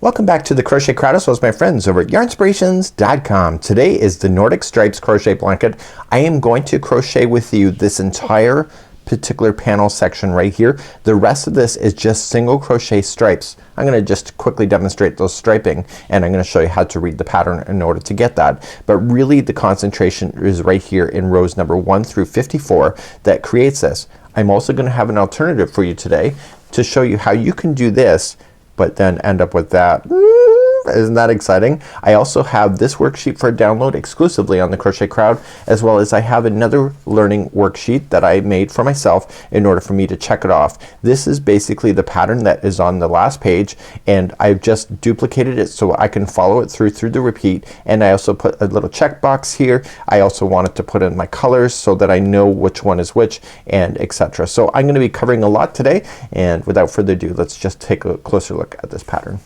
Welcome back to the Crochet Crowd as well as my friends over at yarnspirations.com. Today is the Nordic Stripes Crochet Blanket. I am going to crochet with you this entire particular panel section right here. The rest of this is just single crochet stripes. I'm gonna just quickly demonstrate those striping and I'm gonna show you how to read the pattern in order to get that. But really the concentration is right here in rows number 1 through 54 that creates this. I'm also gonna have an alternative for you today to show you how you can do this but then end up with that. Isn't that exciting? I also have this worksheet for download exclusively on the Crochet Crowd, as well as I have another learning worksheet that I made for myself in order for me to check it off. This is basically the pattern that is on the last page and I've just duplicated it so I can follow it through the repeat, and I also put a little checkbox here. I also wanted to put in my colors so that I know which one is which and etc. So I'm gonna be covering a lot today, and without further ado let's just take a closer look at this pattern.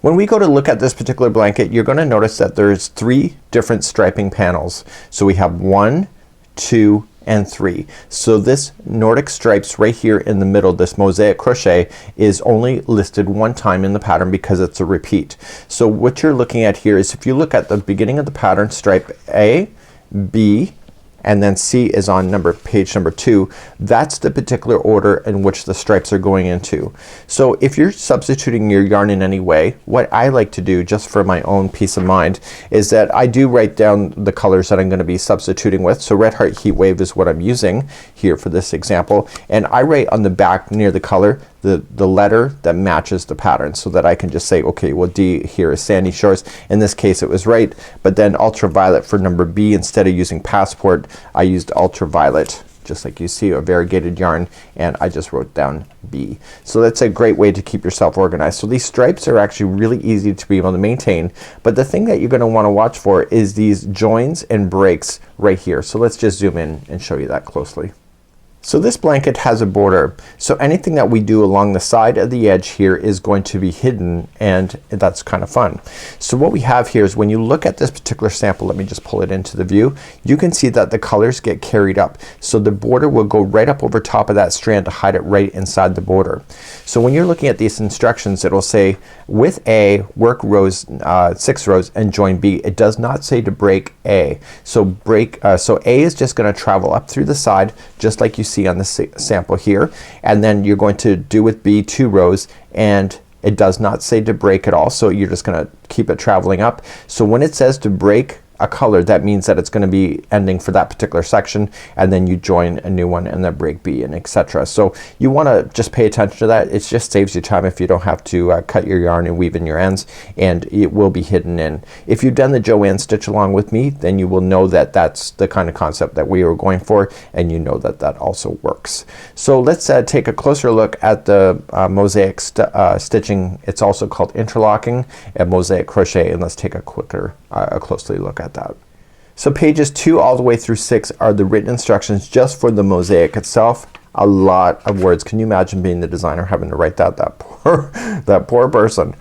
When we go to look at this particular blanket, you're gonna notice that there's 3 different striping panels. So we have 1, 2, and 3. So this Nordic stripes right here in the middle, this mosaic crochet, is only listed one time in the pattern because it's a repeat. So what you're looking at here is, if you look at the beginning of the pattern, stripe A, B, and then C is on page number 2. That's the particular order in which the stripes are going into. So if you're substituting your yarn in any way, what I like to do, just for my own peace of mind, is that I do write down the colors that I'm gonna be substituting with. So Red Heart Heat Wave is what I'm using here for this example, and I write on the back near the color the letter that matches the pattern, so that I can just say, okay, well D here is Sandy Shores. In this case it was right, but then ultraviolet for number B, instead of using Passport I used ultraviolet, just like you see, a variegated yarn, and I just wrote down B. So that's a great way to keep yourself organized. So these stripes are actually really easy to be able to maintain, but the thing that you're gonna wanna watch for is these joins and breaks right here. So let's just zoom in and show you that closely. So this blanket has a border, so anything that we do along the side of the edge here is going to be hidden, and that's kind of fun. So what we have here is, when you look at this particular sample, let me just pull it into the view, you can see that the colors get carried up. So the border will go right up over top of that strand to hide it right inside the border. So when you're looking at these instructions, it'll say with A work rows 6 rows and join B. It does not say to break A. So so A is just gonna travel up through the side just like you see on the sample here, and then you're going to do with B 2 rows, and it does not say to break at all, so you're just gonna keep it traveling up. So when it says to break a color, that means that it's gonna be ending for that particular section, and then you join a new one and then break B and etc. So you wanna just pay attention to that. It just saves you time if you don't have to cut your yarn and weave in your ends, and it will be hidden in. If you've done the Joanne stitch along with me, then you will know that that's the kind of concept that we were going for, and you know that that also works. So let's take a closer look at the mosaic stitching. It's also called interlocking and mosaic crochet, and let's take a closely look at that. So pages 2 all the way through 6 are the written instructions just for the mosaic itself. A lot of words. Can you imagine being the designer having to write that poor person.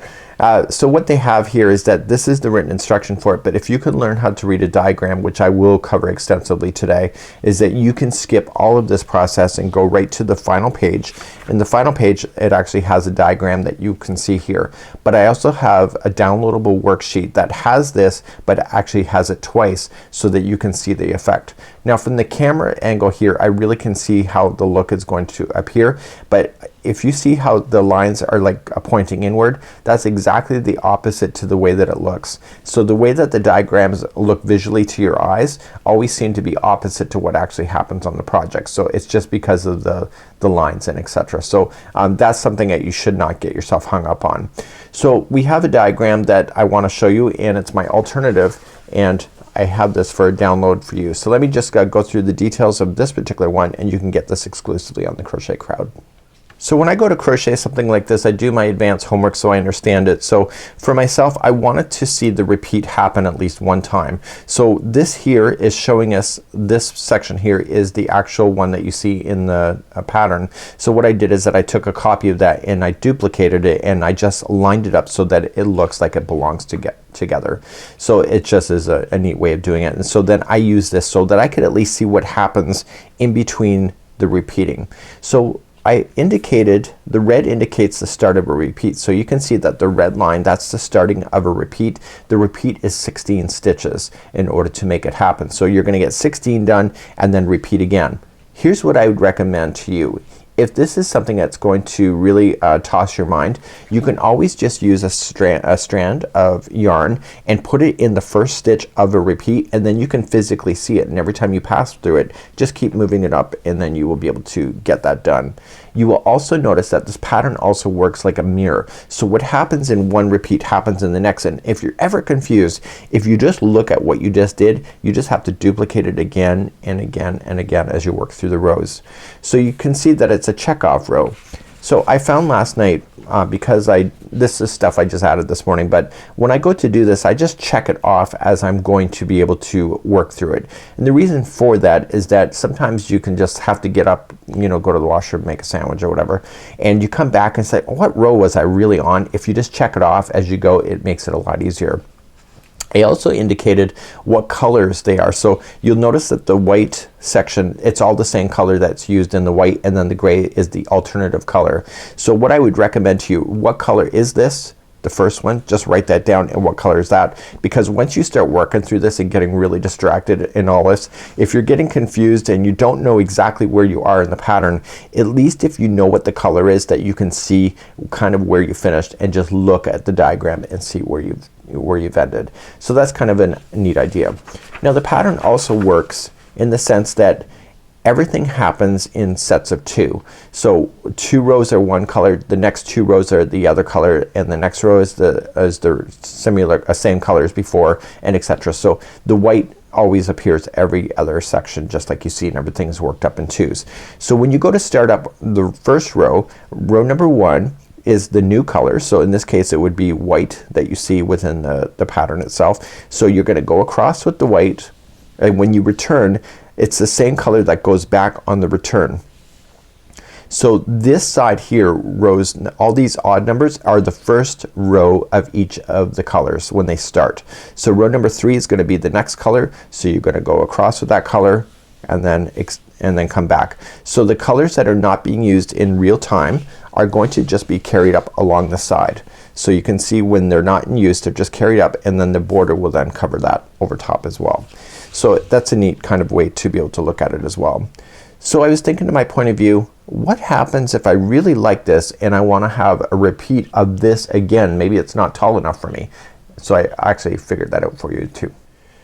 So what they have here is that this is the written instruction for it, but if you can learn how to read a diagram, which I will cover extensively today, is that you can skip all of this process and go right to the final page. In the final page it actually has a diagram that you can see here, but I also have a downloadable worksheet that has this, but it actually has it twice so that you can see the effect. Now from the camera angle here I really can see how the look is going to appear, but if you see how the lines are like pointing inward, that's exactly the opposite to the way that it looks. So the way that the diagrams look visually to your eyes always seem to be opposite to what actually happens on the project. So it's just because of the lines and etc. So that's something that you should not get yourself hung up on. So we have a diagram that I want to show you, and it's my alternative, and I have this for a download for you. So let me just go through the details of this particular one, and you can get this exclusively on the Crochet Crowd. So when I go to crochet something like this, I do my advanced homework so I understand it. So for myself, I wanted to see the repeat happen at least one time. So this here is showing us, this section here is the actual one that you see in the pattern. So what I did is that I took a copy of that and I duplicated it, and I just lined it up so that it looks like it belongs together. So it just is a neat way of doing it. And so then I use this so that I could at least see what happens in between the repeating. So I indicated, the red indicates the start of a repeat. So you can see that the red line, that's the starting of a repeat. The repeat is 16 stitches in order to make it happen. So you're gonna get 16 done and then repeat again. Here's what I would recommend to you. If this is something that's going to really toss your mind, you can always just use a strand of yarn and put it in the first stitch of a repeat, and then you can physically see it, and every time you pass through it just keep moving it up and then you will be able to get that done. You will also notice that this pattern also works like a mirror. So what happens in one repeat happens in the next, and if you're ever confused, if you just look at what you just did, you just have to duplicate it again and again and again as you work through the rows. So you can see that it's a checkoff row. So I found last night, because this is stuff I just added this morning, but when I go to do this I just check it off as I'm going to be able to work through it. And the reason for that is that sometimes you can just have to get up, you know, go to the washroom, make a sandwich or whatever, and you come back and say, what row was I really on? If you just check it off as you go, it makes it a lot easier. I also indicated what colors they are. So you'll notice that the white section, it's all the same color that's used in the white, and then the gray is the alternative color. So what I would recommend to you, what color is this? The first one, just write that down, and what color is that? Because once you start working through this and getting really distracted in all this, if you're getting confused and you don't know exactly where you are in the pattern, at least if you know what the color is, that you can see kind of where you finished and just look at the diagram and see where you've ended. So that's kind of a neat idea. Now the pattern also works in the sense that everything happens in sets of 2. So 2 rows are one color, the next 2 rows are the other color, and the next row is the similar same color as before, and etc. So the white always appears every other section, just like you see, and everything's worked up in 2s. So when you go to start up the first row, row number 1 is the new color. So in this case it would be white that you see within the pattern itself. So you're gonna go across with the white, and when you return it's the same color that goes back on the return. So this side here, rows, all these odd numbers are the first row of each of the colors when they start. So row number 3 is gonna be the next color, so you're gonna go across with that color and then come back. So the colors that are not being used in real time are going to just be carried up along the side. So you can see when they're not in use, they're just carried up, and then the border will then cover that over top as well. So that's a neat kind of way to be able to look at it as well. So I was thinking, to my point of view, what happens if I really like this and I want to have a repeat of this again? Maybe it's not tall enough for me. So I actually figured that out for you too.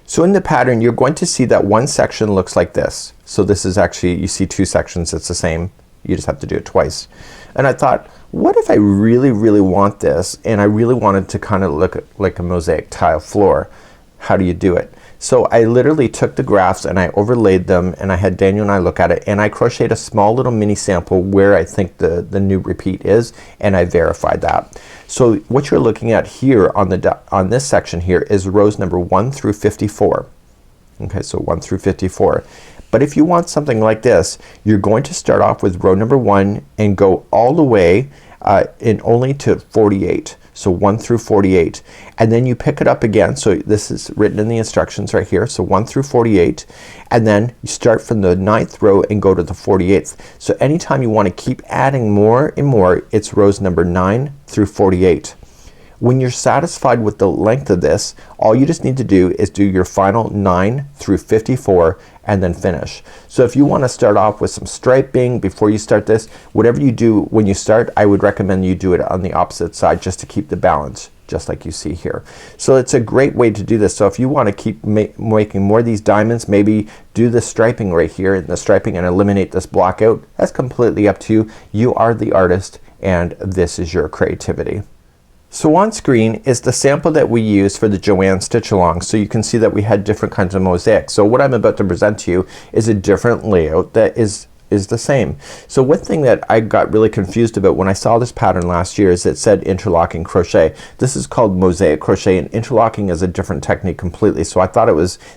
So in the pattern you're going to see that one section looks like this. So this is actually, you see 2 sections, it's the same, you just have to do it twice. And I thought, what if I really want this, and I really wanted to kind of look like a mosaic tile floor? How do you do it? So I literally took the graphs and I overlaid them, and I had Daniel and I look at it, and I crocheted a small little mini sample where I think the new repeat is, and I verified that. So what you're looking at here on this section here is rows number 1 through 54. Okay, so 1 through 54. But if you want something like this, you're going to start off with row number 1 and go all the way in only to 48. So 1 through 48, and then you pick it up again. So this is written in the instructions right here. So 1 through 48, and then you start from the 9th row and go to the 48th. So anytime you want to keep adding more and more, it's rows number 9 through 48. When you're satisfied with the length of this, all you just need to do is do your final 9 through 54 and then finish. So if you want to start off with some striping before you start this, whatever you do when you start, I would recommend you do it on the opposite side just to keep the balance, just like you see here. So it's a great way to do this. So if you want to keep making more of these diamonds, maybe do the striping right here and the striping and eliminate this block out. That's completely up to you. You are the artist, and this is your creativity. So on screen is the sample that we use for the Joanne stitch along. So you can see that we had different kinds of mosaics. So what I'm about to present to you is a different layout that is the same. So one thing that I got really confused about when I saw this pattern last year is it said interlocking crochet. This is called mosaic crochet, and interlocking is a different technique completely. So I thought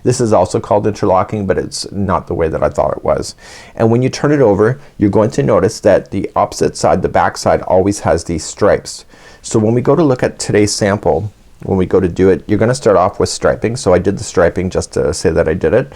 this is also called interlocking, but it's not the way that I thought it was. And when you turn it over, you're going to notice that the opposite side, the back side, always has these stripes. So when we go to look at today's sample, when we go to do it, you're gonna start off with striping. So I did the striping just to say that I did it,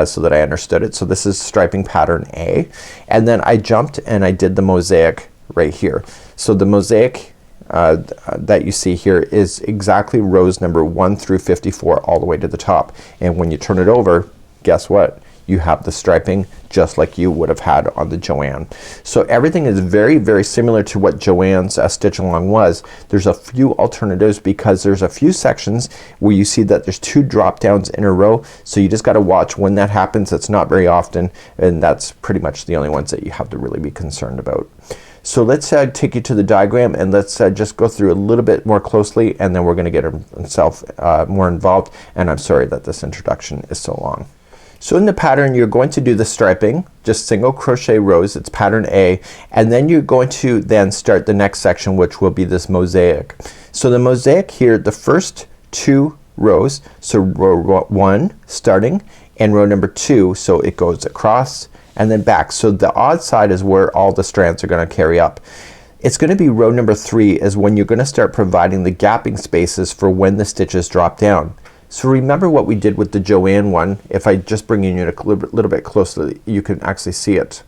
so that I understood it. So this is striping pattern A, and then I jumped and I did the mosaic right here. So the mosaic that you see here is exactly rows number 1 through 54 all the way to the top, and when you turn it over, guess what? You have the striping just like you would have had on the Joanne. So everything is very, very similar to what Joanne's stitch along was. There's a few alternatives because there's a few sections where you see that there's 2 drop downs in a row, so you just gotta watch when that happens. It's not very often, and that's pretty much the only ones that you have to really be concerned about. So let's take you to the diagram, and let's just go through a little bit more closely, and then we're gonna get himself more involved, and I'm sorry that this introduction is so long. So in the pattern you're going to do the striping, just single crochet rows, it's pattern A, and then you're going to then start the next section, which will be this mosaic. So the mosaic here, the first 2 rows, so row 1 starting and row number 2, so it goes across and then back. So the odd side is where all the strands are gonna carry up. It's gonna be row number 3 is when you're gonna start providing the gapping spaces for when the stitches drop down. So remember what we did with the Joanne one. If I just bring you in a little bit closer, you can actually see it.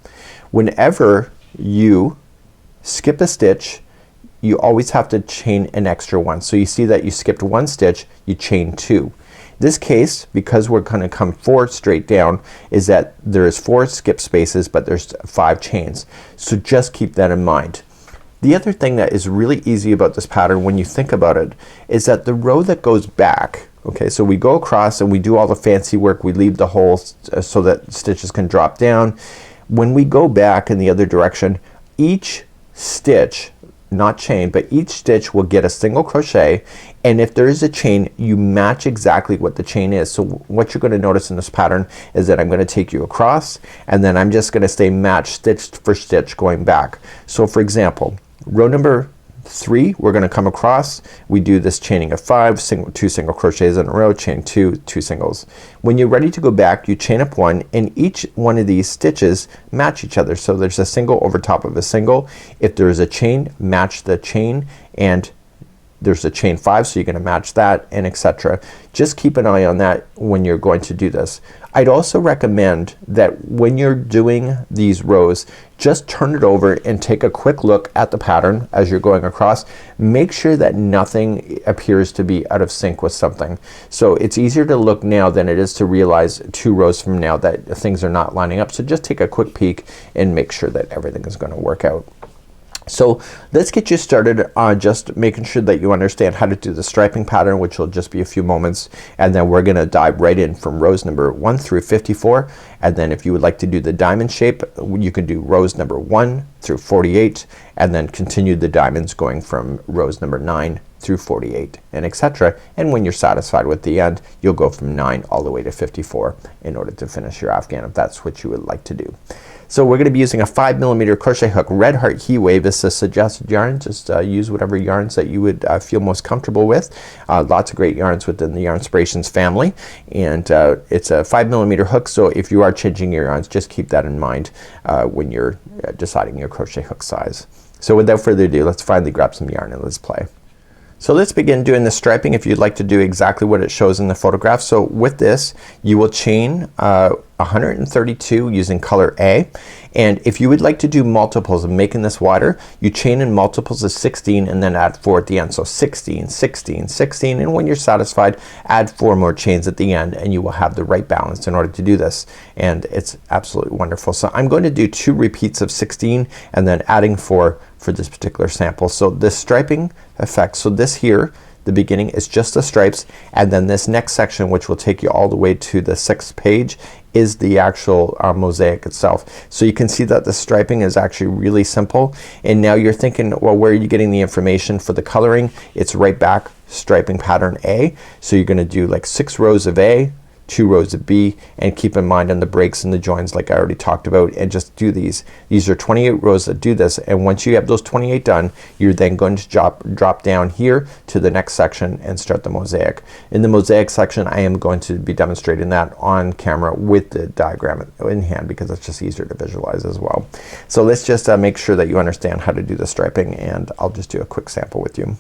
Whenever you skip a stitch, you always have to chain an extra one. So you see that you skipped 1 stitch, you chain 2. This case, because we're gonna come 4 straight down, is that there is 4 skip spaces, but there's 5 chains. So just keep that in mind. The other thing that is really easy about this pattern when you think about it is that the row that goes back, okay, so we go across and we do all the fancy work, we leave the holes so that stitches can drop down. When we go back in the other direction, each stitch, not chain, but each stitch will get a single crochet, and if there is a chain, you match exactly what the chain is. So what you're gonna notice in this pattern is that I'm gonna take you across, and then I'm just gonna stay matched stitch for stitch going back. So for example, row number 3, we're gonna come across, we do this chaining of 5, 2 single crochets in a row, chain 2, 2 singles. When you're ready to go back, you chain up 1, and each one of these stitches match each other. So there's a single over top of a single. If there is a chain, match the chain, and there's a chain 5, so you're gonna match that, and etc. Just keep an eye on that when you're going to do this. I'd also recommend that when you're doing these rows, just turn it over and take a quick look at the pattern as you're going across. Make sure that nothing appears to be out of sync with something. So it's easier to look now than it is to realize 2 rows from now that things are not lining up. So just take a quick peek and make sure that everything is gonna work out. So let's get you started on just making sure that you understand how to do the striping pattern, which will just be a few moments, and then we're gonna dive right in from rows number 1 through 54, and then if you would like to do the diamond shape, you can do rows number 1 through 48, and then continue the diamonds going from rows number 9 through 48, and etc. And when you're satisfied with the end, you'll go from 9 all the way to 54 in order to finish your afghan, if that's what you would like to do. So we're gonna be using a 5mm crochet hook. Red Heart Heat Wave is a suggested yarn. Just use whatever yarns that you would feel most comfortable with. Lots of great yarns within the Yarnspirations family, and it's a 5mm hook, so if you are changing your yarns, just keep that in mind when you're deciding your crochet hook size. So without further ado, let's finally grab some yarn and let's play. So let's begin doing the striping if you'd like to do exactly what it shows in the photograph. So with this, you will chain 132 using color A, and if you would like to do multiples of making this wider, you chain in multiples of 16 and then add 4 at the end. So 16, 16, 16, and when you're satisfied, add 4 more chains at the end, and you will have the right balance in order to do this, and it's absolutely wonderful. So I'm going to do 2 repeats of 16 and then adding 4 for this particular sample. So the striping effect, so this here, the beginning is just the stripes, and then this next section, which will take you all the way to the 6th page, is the actual mosaic itself. So you can see that the striping is actually really simple, and now you're thinking, well, where are you getting the information for the coloring? It's right back, striping pattern A. So you're gonna do like 6 rows of A, 2 rows of B, and keep in mind on the breaks and the joins like I already talked about, and just do these. These are 28 rows that do this, and once you have those 28 done, you're then going to drop down here to the next section and start the mosaic. In the mosaic section, I am going to be demonstrating that on camera with the diagram in hand because it's just easier to visualize as well. So let's just make sure that you understand how to do the striping, and I'll just do a quick sample with you.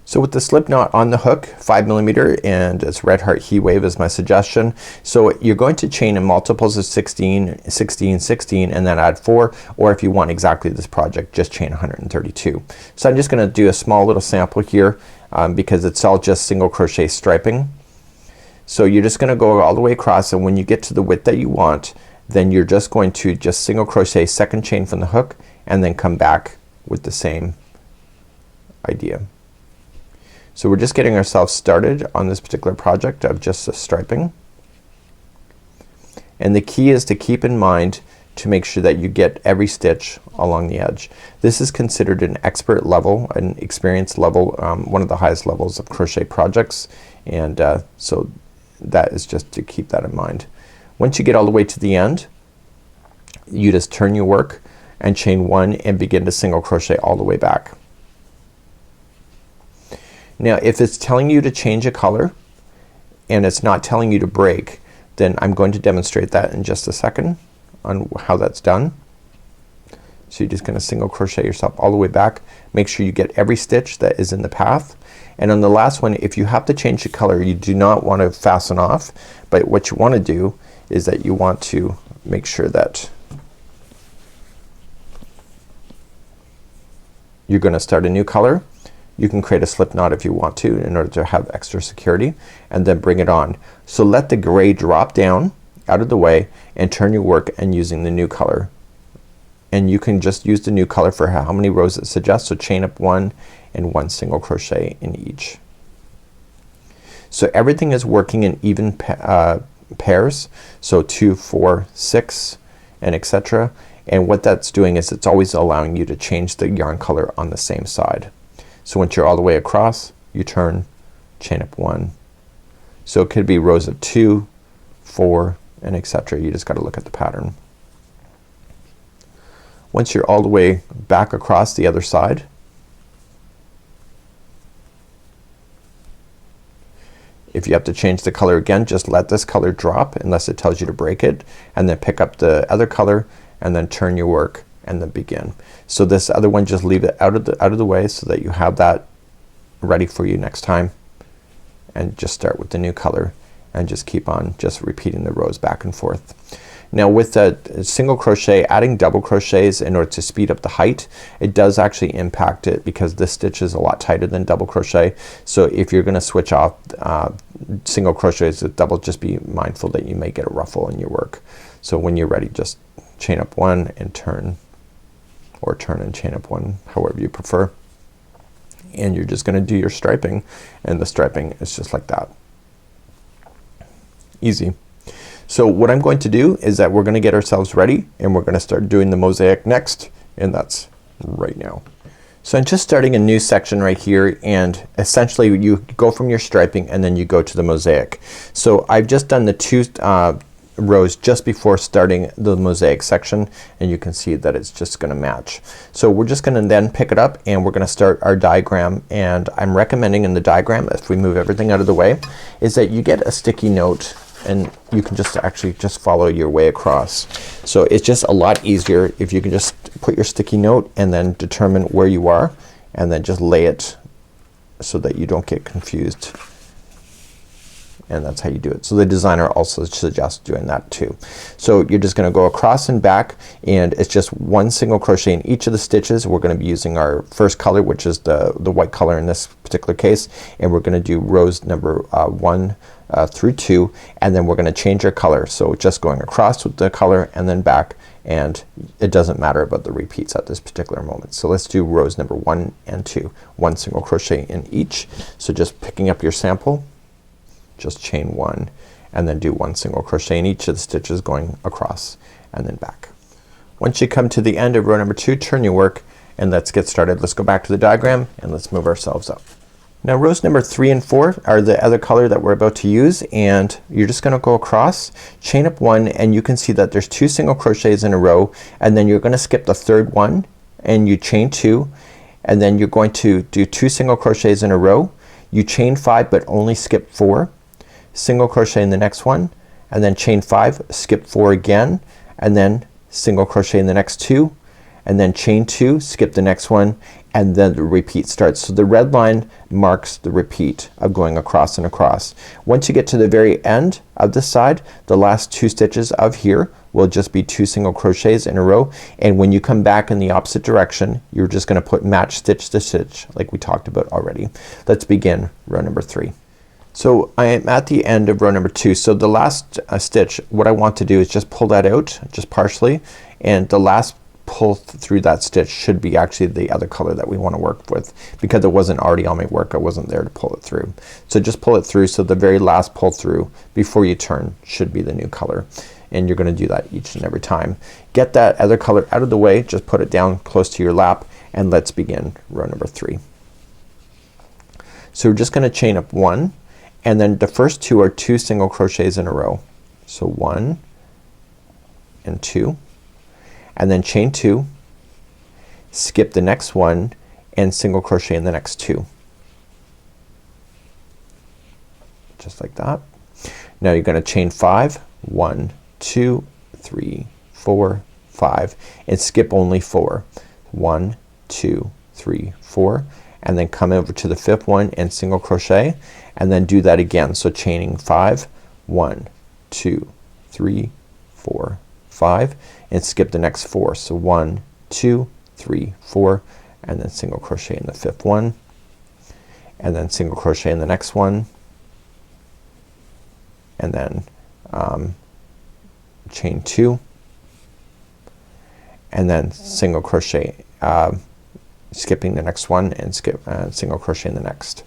So with the slip knot on the hook, 5mm, and it's Red Heart Heat Wave is my suggestion. So you're going to chain in multiples of 16, 16, 16, and then add 4, or if you want exactly this project, just chain 132. So I'm just gonna do a small little sample here because it's all just single crochet striping. So you're just gonna go all the way across, and when you get to the width that you want, then you're just going to just single crochet second chain from the hook and then come back with the same idea. So we're just getting ourselves started on this particular project of just the striping. And the key is to keep in mind to make sure that you get every stitch along the edge. This is considered an expert level, an experience level, one of the highest levels of crochet projects, and so that is just to keep that in mind. Once you get all the way to the end, you just turn your work and chain 1 and begin to single crochet all the way back. Now if it's telling you to change a color and it's not telling you to break, then I'm going to demonstrate that in just a second on how that's done. So you're just gonna single crochet yourself all the way back. Make sure you get every stitch that is in the path. And on the last one, if you have to change the color, you do not want to fasten off, but what you want to do is that you want to make sure that you're gonna start a new color. You can create a slip knot if you want to in order to have extra security, and then bring it on. So let the gray drop down out of the way and turn your work and using the new color. And you can just use the new color for how many rows it suggests. So chain up 1 and 1 single crochet in each. So everything is working in even pairs. So 2, 4, 6, and etc. And what that's doing is it's always allowing you to change the yarn color on the same side. So once you're all the way across, you turn, chain up 1. So it could be rows of 2, 4, and etc. You just gotta look at the pattern. Once you're all the way back across the other side, if you have to change the color again, just let this color drop unless it tells you to break it, and then pick up the other color and then turn your work and then begin. So this other one, just leave it out of the way so that you have that ready for you next time, and just start with the new color and just keep on just repeating the rows back and forth. Now with the single crochet, adding double crochets in order to speed up the height, it does actually impact it because this stitch is a lot tighter than double crochet. So if you're gonna switch off single crochets with double, just be mindful that you may get a ruffle in your work. So when you're ready, just chain up 1 and turn, or turn and chain up 1, however you prefer. And you're just gonna do your striping, and the striping is just like that. Easy. So what I'm going to do is that we're gonna get ourselves ready and we're gonna start doing the mosaic next, and that's right now. So I'm just starting a new section right here, and essentially you go from your striping and then you go to the mosaic. So I've just done the 2 rows just before starting the mosaic section, and you can see that it's just gonna match. So we're just gonna then pick it up and we're gonna start our diagram, and I'm recommending in the diagram, if we move everything out of the way, is that you get a sticky note and you can just actually just follow your way across. So it's just a lot easier if you can just put your sticky note and then determine where you are and then just lay it so that you don't get confused. And that's how you do it. So the designer also suggests doing that too. So you're just gonna go across and back, and it's just 1 single crochet in each of the stitches. We're gonna be using our first color, which is the white color in this particular case, and we're gonna do rows number 1 through 2, and then we're gonna change our color. So just going across with the color and then back, and it doesn't matter about the repeats at this particular moment. So let's do rows number 1 and 2. 1 single crochet in each. So just picking up your sample, just chain 1 and then do 1 single crochet in each of the stitches going across and then back. Once you come to the end of row number 2, turn your work and let's get started. Let's go back to the diagram and let's move ourselves up. Now rows number 3 and 4 are the other color that we're about to use, and you're just gonna go across, chain up 1, and you can see that there's 2 single crochets in a row, and then you're gonna skip the third one and you chain 2, and then you're going to do 2 single crochets in a row. You chain 5 but only skip 4. Single crochet in the next one, and then chain 5, skip 4 again, and then single crochet in the next 2, and then chain 2, skip the next one, and then the repeat starts. So the red line marks the repeat of going across and across. Once you get to the very end of this side, the last 2 stitches of here will just be 2 single crochets in a row, and when you come back in the opposite direction, you're just gonna put match stitch to stitch like we talked about already. Let's begin row number 3. So I am at the end of row number 2. So the last stitch, what I want to do is just pull that out just partially, and the last pull through that stitch should be actually the other color that we want to work with, because it wasn't already on my work. I wasn't there to pull it through. So just pull it through, so the very last pull through before you turn should be the new color, and you're gonna do that each and every time. Get that other color out of the way, just put it down close to your lap, and let's begin row number 3. So we're just gonna chain up 1, and then the first 2 are 2 single crochets in a row. So 1 and 2, and then chain 2, skip the next one, and single crochet in the next 2. Just like that. Now you're gonna chain 5, 1, 2, 3, 4, 5, and skip only 4. 1, 2, 3, 4, and then come over to the 5th one and single crochet, and then do that again. So chaining 5, 1, 2, 3, 4, 5, and skip the next 4. So 1, 2, 3, 4, and then single crochet in the 5th one, and then single crochet in the next one, and then chain 2, and then single crochet, skipping the next one, and skip single crochet in the next.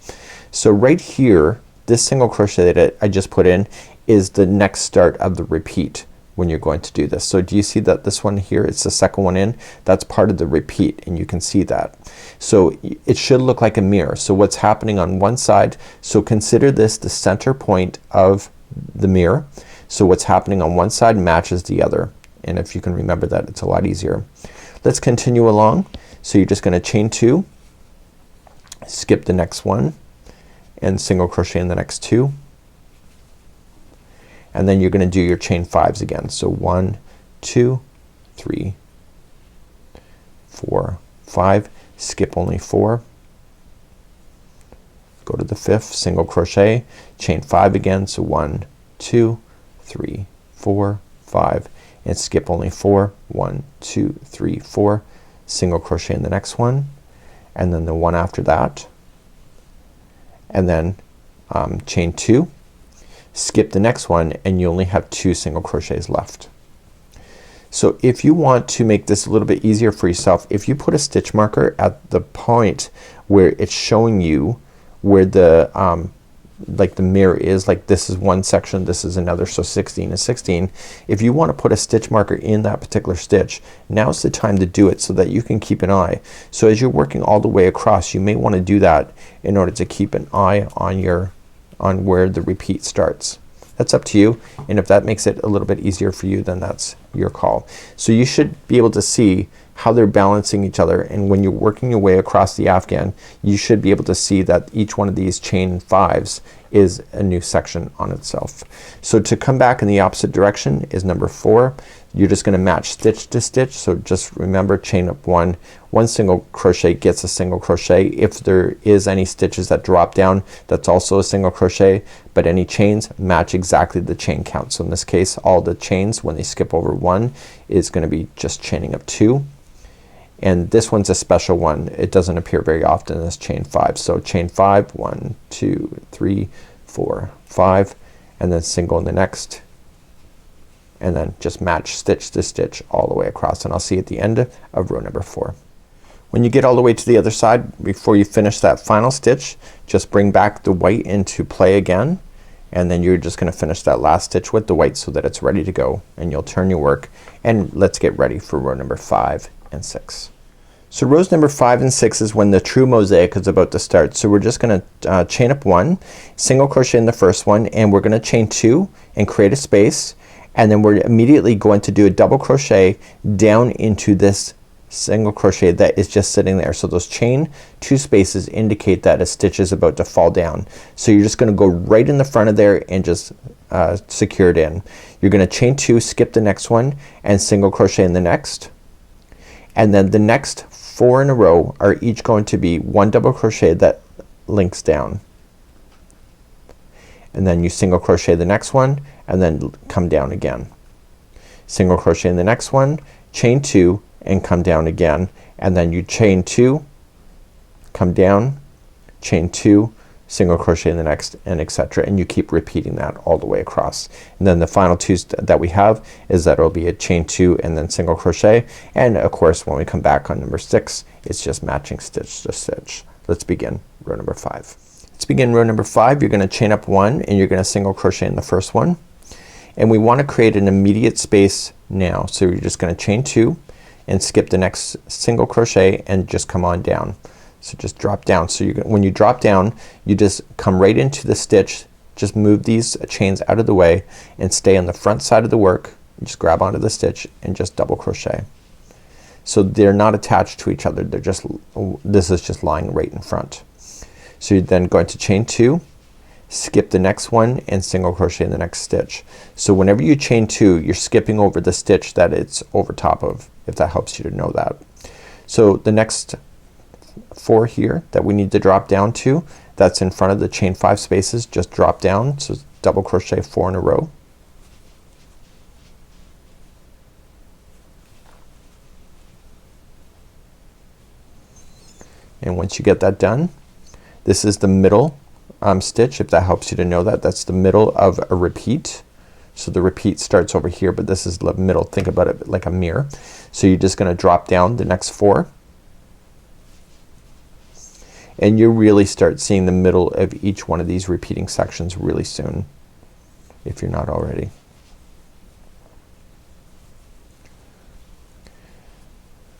So right here, this single crochet that I just put in is the next start of the repeat when you're going to do this. So do you see that this one here, it's the second one in, that's part of the repeat, and you can see that. So it should look like a mirror. So what's happening on one side, so consider this the center point of the mirror. So what's happening on one side matches the other, and if you can remember that, it's a lot easier. Let's continue along. So you're just gonna chain 2, skip the next one, and single crochet in the next 2, and then you're gonna do your chain 5s again. So 1, 2, 3, 4, 5, skip only 4, go to the 5th, single crochet, chain 5 again. So 1, 2, 3, 4, 5, and skip only 4. 1, 2, 3, 4, single crochet in the next one, and then the one after that, and then chain 2, skip the next one, and you only have 2 single crochets left. So if you want to make this a little bit easier for yourself, if you put a stitch marker at the point where it's showing you where the like the mirror is, like this is one section, this is another, so 16 is 16. If you want to put a stitch marker in that particular stitch, now's the time to do it so that you can keep an eye. So as you're working all the way across, you may want to do that in order to keep an eye on where the repeat starts. That's up to you, and if that makes it a little bit easier for you, then that's your call. So you should be able to see how they're balancing each other, and when you're working your way across the afghan, you should be able to see that each one of these chain 5s is a new section on itself. So to come back in the opposite direction is number 4. You're just gonna match stitch to stitch. So just remember, chain up 1, 1 single crochet gets a single crochet. If there is any stitches that drop down, that's also a single crochet, but any chains match exactly the chain count. So in this case, all the chains when they skip over 1 is gonna be just chaining up 2. And this one's a special one. It doesn't appear very often as chain 5. So chain 5, 1, 2, 3, 4, 5, and then single in the next, and then just match stitch to stitch all the way across, and I'll see you at the end of row number 4. When you get all the way to the other side, before you finish that final stitch, just bring back the white into play again, and then you're just gonna finish that last stitch with the white so that it's ready to go, and you'll turn your work, and let's get ready for row number 5 and 6. So rows number 5 and 6 is when the true mosaic is about to start. So we're just gonna chain up 1, single crochet in the first one, and we're gonna chain 2 and create a space, and then we're immediately going to do a double crochet down into this single crochet that is just sitting there. So those chain 2 spaces indicate that a stitch is about to fall down. So you're just gonna go right in the front of there and just secure it in. You're gonna chain 2, skip the next one, and single crochet in the next, and then the next 4 in a row are each going to be 1 double crochet that links down, and then you single crochet the next one and then come down again, single crochet in the next one, chain 2 and come down again, and then you chain 2, come down, chain 2, single crochet in the next, and etc. And you keep repeating that all the way across. And then the final 2 that we have is that it'll be a chain 2 and then single crochet, and of course when we come back on number 6 it's just matching stitch to stitch. Let's begin row number 5. Let's begin row number 5. You're gonna chain up 1 and you're gonna single crochet in the first one, and we want to create an immediate space now. So you're just gonna chain 2 and skip the next single crochet and just come on down. So just drop down. So you, when you drop down, you just come right into the stitch, just move these chains out of the way and stay on the front side of the work. Just grab onto the stitch and just double crochet. So they're not attached to each other, they're just, this is just lying right in front. So you're then going to chain 2, skip the next one and single crochet in the next stitch. So whenever you chain 2, you're skipping over the stitch that it's over top of, if that helps you to know that. So the next 4 here that we need to drop down to, that's in front of the chain 5 spaces, just drop down. So double crochet 4 in a row, and once you get that done, this is the middle stitch, if that helps you to know that. That's the middle of a repeat. So the repeat starts over here, but this is the middle. Think about it like a mirror. So you're just gonna drop down the next 4, and you really start seeing the middle of each one of these repeating sections really soon, if you're not already.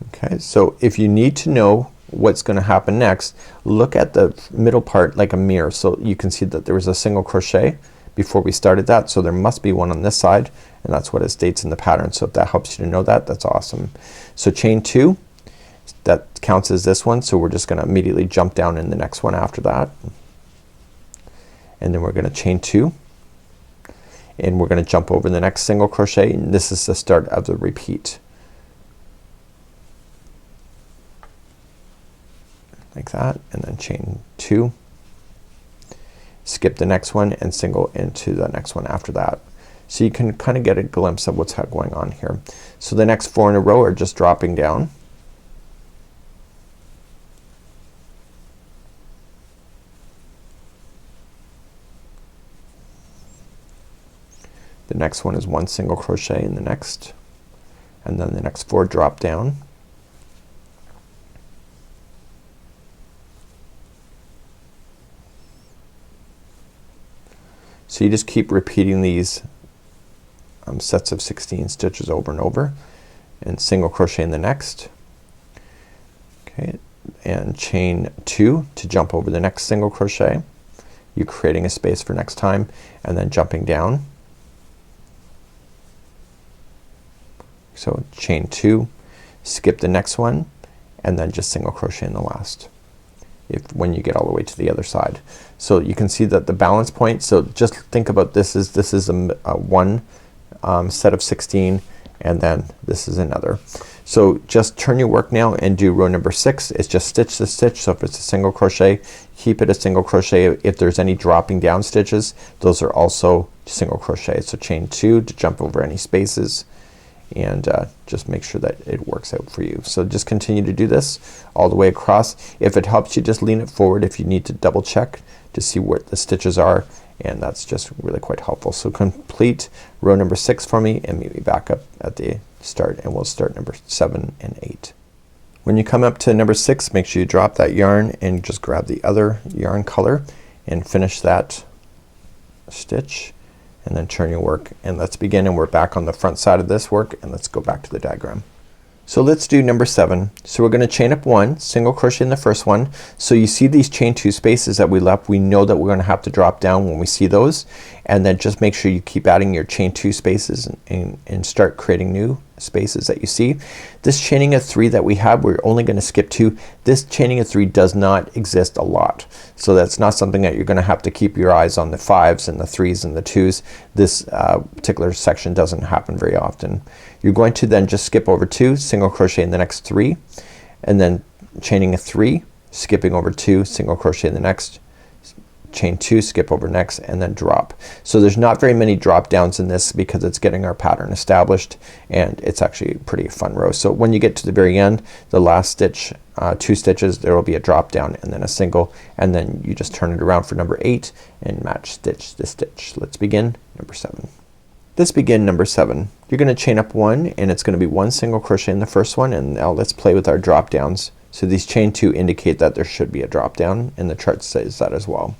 Okay, so if you need to know what's gonna happen next, look at the middle part like a mirror. So you can see that there was a single crochet before we started that, so there must be one on this side, and that's what it states in the pattern. So if that helps you to know that, that's awesome. So chain 2, that counts as this one, so we're just gonna immediately jump down in the next one after that, and then we're gonna chain 2 and we're gonna jump over the next single crochet, and this is the start of the repeat, like that, and then chain 2, skip the next one and single into the next one after that. So you can kind of get a glimpse of what's going on here. So the next 4 in a row are just dropping down. The next one is 1 single crochet in the next, and then the next 4 drop down. So you just keep repeating these sets of 16 stitches over and over, and single crochet in the next. Okay, and chain 2 to jump over the next single crochet. You're creating a space for next time, and then jumping down. So chain 2, skip the next one, and then just single crochet in the last, when you get all the way to the other side. So you can see that the balance point, so just think about this is one set of 16, and then this is another. So just turn your work now and do row number 6. It's just stitch to stitch. So if it's a single crochet, keep it a single crochet. If there's any dropping down stitches, those are also single crochet. So chain 2 to jump over any spaces, and just make sure that it works out for you. So just continue to do this all the way across. If it helps you, just lean it forward if you need to double check to see where the stitches are, and that's just really quite helpful. So complete row number 6 for me and meet me back up at the start, and we'll start number 7 and 8. When you come up to number 6, make sure you drop that yarn and just grab the other yarn color and finish that stitch, and then turn your work, and let's begin. And we're back on the front side of this work, and let's go back to the diagram. So let's do number 7. So we're gonna chain up 1, single crochet in the first one. So you see these chain 2 spaces that we left, we know that we're gonna have to drop down when we see those, and then just make sure you keep adding your chain 2 spaces and start creating new spaces that you see. This chaining of 3 that we have, we're only gonna skip 2. This chaining of 3 does not exist a lot, so that's not something that you're gonna have to keep your eyes on the 5s and the 3s and the 2s. This particular section doesn't happen very often. You're going to then just skip over 2, single crochet in the next 3, and then chaining a 3, skipping over 2, single crochet in the next, chain 2, skip over next, and then drop. So there's not very many drop downs in this because it's getting our pattern established, and it's actually a pretty fun row. So when you get to the very end, the last stitch, 2 stitches, there will be a drop down and then a single, and then you just turn it around for number 8 and match stitch to stitch. Let's begin number 7. Let's begin number 7. You're gonna chain up 1, and it's gonna be 1 single crochet in the first one, and now let's play with our drop downs. So these chain 2 indicate that there should be a drop down, and the chart says that as well.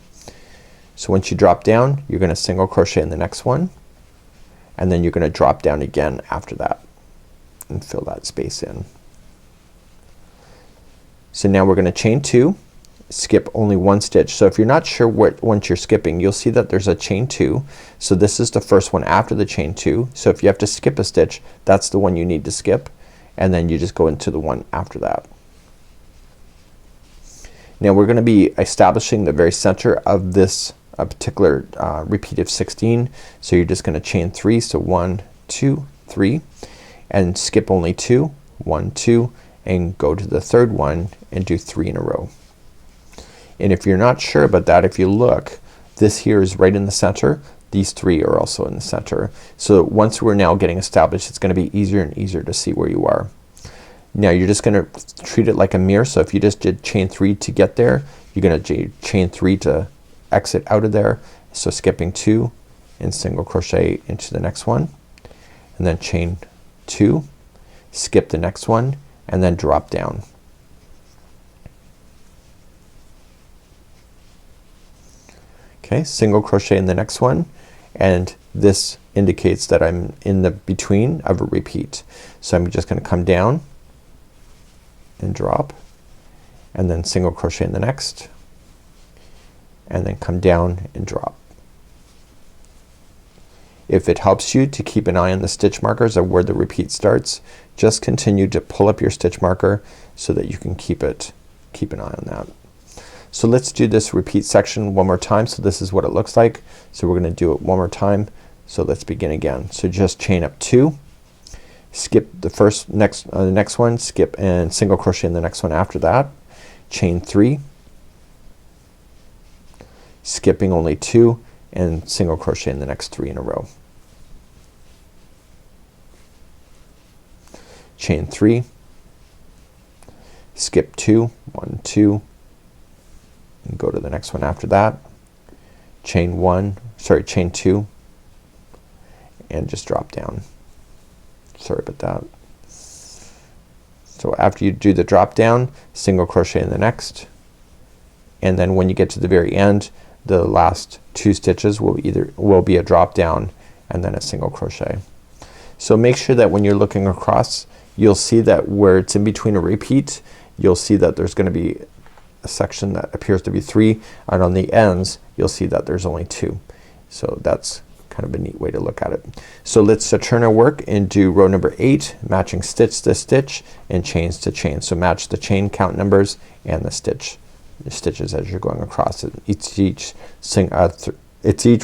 So once you drop down, you're gonna single crochet in the next one, and then you're gonna drop down again after that and fill that space in. So now we're gonna chain 2, skip only 1 stitch. So if you're not sure what ones you're skipping, you'll see that there's a chain 2. So this is the first one after the chain 2. So if you have to skip a stitch, that's the one you need to skip, and then you just go into the one after that. Now we're gonna be establishing the very center of this particular repeat of 16. So you're just gonna chain 3. So 1, 2, 3, and skip only 2, 1, 2, and go to the third one and do 3 in a row. And if you're not sure about that, if you look, this here is right in the center. These 3 are also in the center. So once we're now getting established, it's gonna be easier and easier to see where you are. Now you're just gonna treat it like a mirror. So if you just did chain 3 to get there, you're gonna chain 3 to exit out of there. So skipping 2 and single crochet into the next one, and then chain 2, skip the next one, and then drop down. Okay, single crochet in the next one, and this indicates that I'm in the between of a repeat. So I'm just gonna come down and drop, and then single crochet in the next, and then come down and drop. If it helps you to keep an eye on the stitch markers of where the repeat starts, just continue to pull up your stitch marker so that you can keep an eye on that. So let's do this repeat section one more time. So this is what it looks like. So we're gonna do it one more time. So let's begin again. So just chain up 2, skip the next one, skip and single crochet in the next one after that, chain 3, skipping only 2, and single crochet in the next 3 in a row. Chain 3, skip 2, 1, 2, and go to the next one after that, chain 2, and just drop down. Sorry about that. So after you do the drop down, single crochet in the next, and then when you get to the very end, the last 2 stitches will be a drop down and then a single crochet. So make sure that when you're looking across, you'll see that where it's in between a repeat, you'll see that there's gonna be a section that appears to be 3, and on the ends you'll see that there's only 2. So that's kind of a neat way to look at it. So let's turn our work and do row number 8, matching stitch to stitch and chains to chain. So match the chain count numbers and the stitches as you're going across it. It's each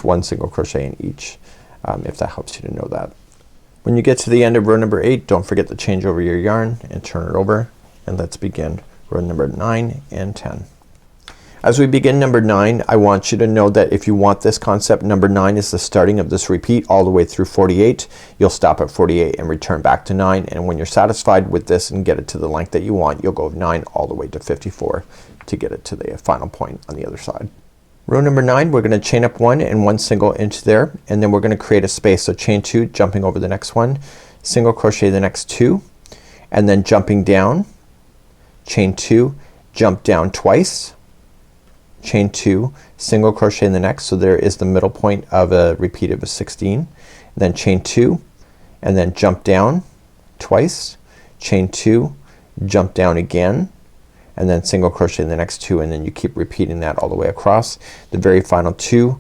one single crochet in each, if that helps you to know that. When you get to the end of row number 8, don't forget to change over your yarn and turn it over, and let's begin row number 9 and 10. As we begin number 9, I want you to know that if you want this concept, number 9 is the starting of this repeat all the way through 48. You'll stop at 48 and return back to 9, and when you're satisfied with this and get it to the length that you want, you'll go 9 all the way to 54 to get it to the final point on the other side. Row number 9, we're gonna chain up 1 and 1 single into there, and then we're gonna create a space. So chain 2, jumping over the next one, single crochet the next 2, and then jumping down, chain 2, jump down twice, chain 2, single crochet in the next. So there is the middle point of a repeat of a 16, then chain 2, and then jump down twice, chain 2, jump down again, and then single crochet in the next 2, and then you keep repeating that all the way across. The very final 2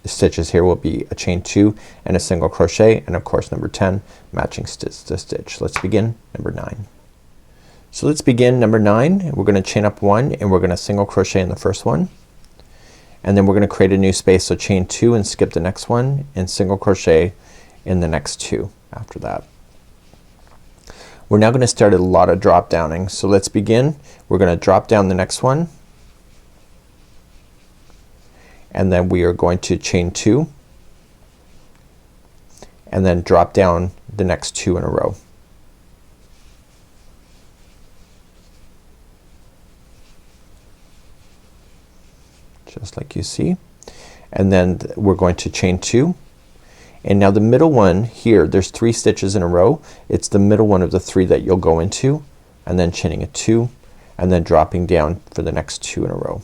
stitches here will be a chain 2 and a single crochet, and of course number 10 matching stitch to stitch. Let's begin number 9. So let's begin number 9. We're gonna chain up 1 and we're gonna single crochet in the first one, and then we're gonna create a new space. So chain 2 and skip the next one and single crochet in the next 2 after that. We're now gonna start a lot of drop downing. So let's begin. We're gonna drop down the next one, and then we are going to chain 2 and then drop down the next 2 in a row. Just like you see. And then we're going to chain 2, and now the middle one here, there's 3 stitches in a row. It's the middle one of the 3 that you'll go into, and then chaining a 2 and then dropping down for the next 2 in a row.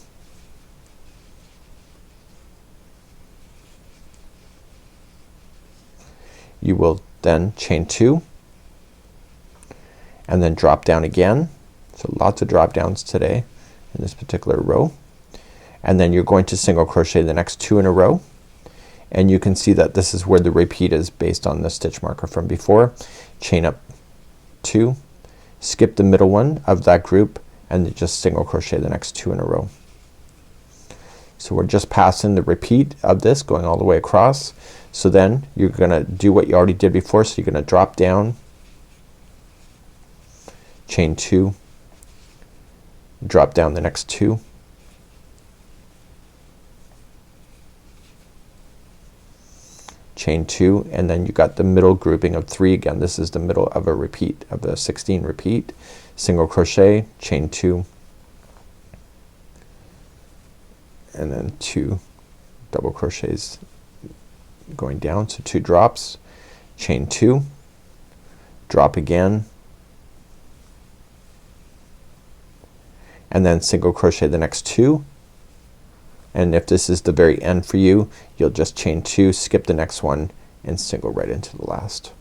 You will then chain 2 and then drop down again. So lots of drop downs today in this particular row. And then you're going to single crochet the next 2 in a row, and you can see that this is where the repeat is based on the stitch marker from before. Chain up 2, skip the middle one of that group, and then just single crochet the next 2 in a row. So we're just passing the repeat of this going all the way across. So then you're gonna do what you already did before. So you're gonna drop down, chain 2, drop down the next 2, chain 2, and then you got the middle grouping of 3 again. This is the middle of a repeat of the 16 repeat. Single crochet, chain 2, and then 2 double crochets going down, so 2 drops, chain 2, drop again, and then single crochet the next 2. And if this is the very end for you, you'll just chain 2, skip the next one, and single right into the last.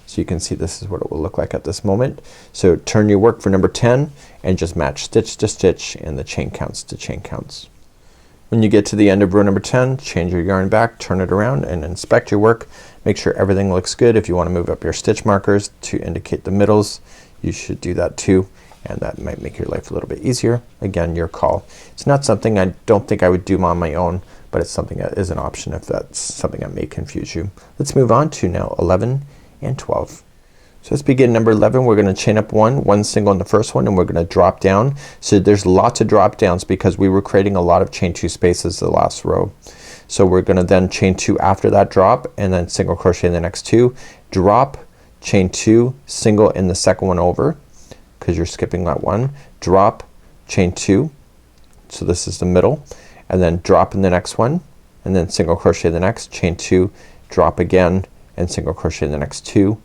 So you can see this is what it will look like at this moment. So turn your work for number 10 and just match stitch to stitch and the chain counts to chain counts. When you get to the end of row number 10, change your yarn back, turn it around, and inspect your work. Make sure everything looks good. If you want to move up your stitch markers to indicate the middles, you should do that too, and that might make your life a little bit easier. Again, your call. It's not something I don't think I would do on my own, but it's something that is an option if that's something that may confuse you. Let's move on to now 11 and 12. So let's begin number 11. We're gonna chain up 1 single in the first one, and we're gonna drop down. So there's lots of drop downs because we were creating a lot of chain 2 spaces the last row. So we're gonna then chain 2 after that drop, and then single crochet in the next 2, drop, chain 2, single in the second one over because you're skipping that one, drop, chain 2, so this is the middle, and then drop in the next one, and then single crochet the next, chain 2, drop again, and single crochet the next 2,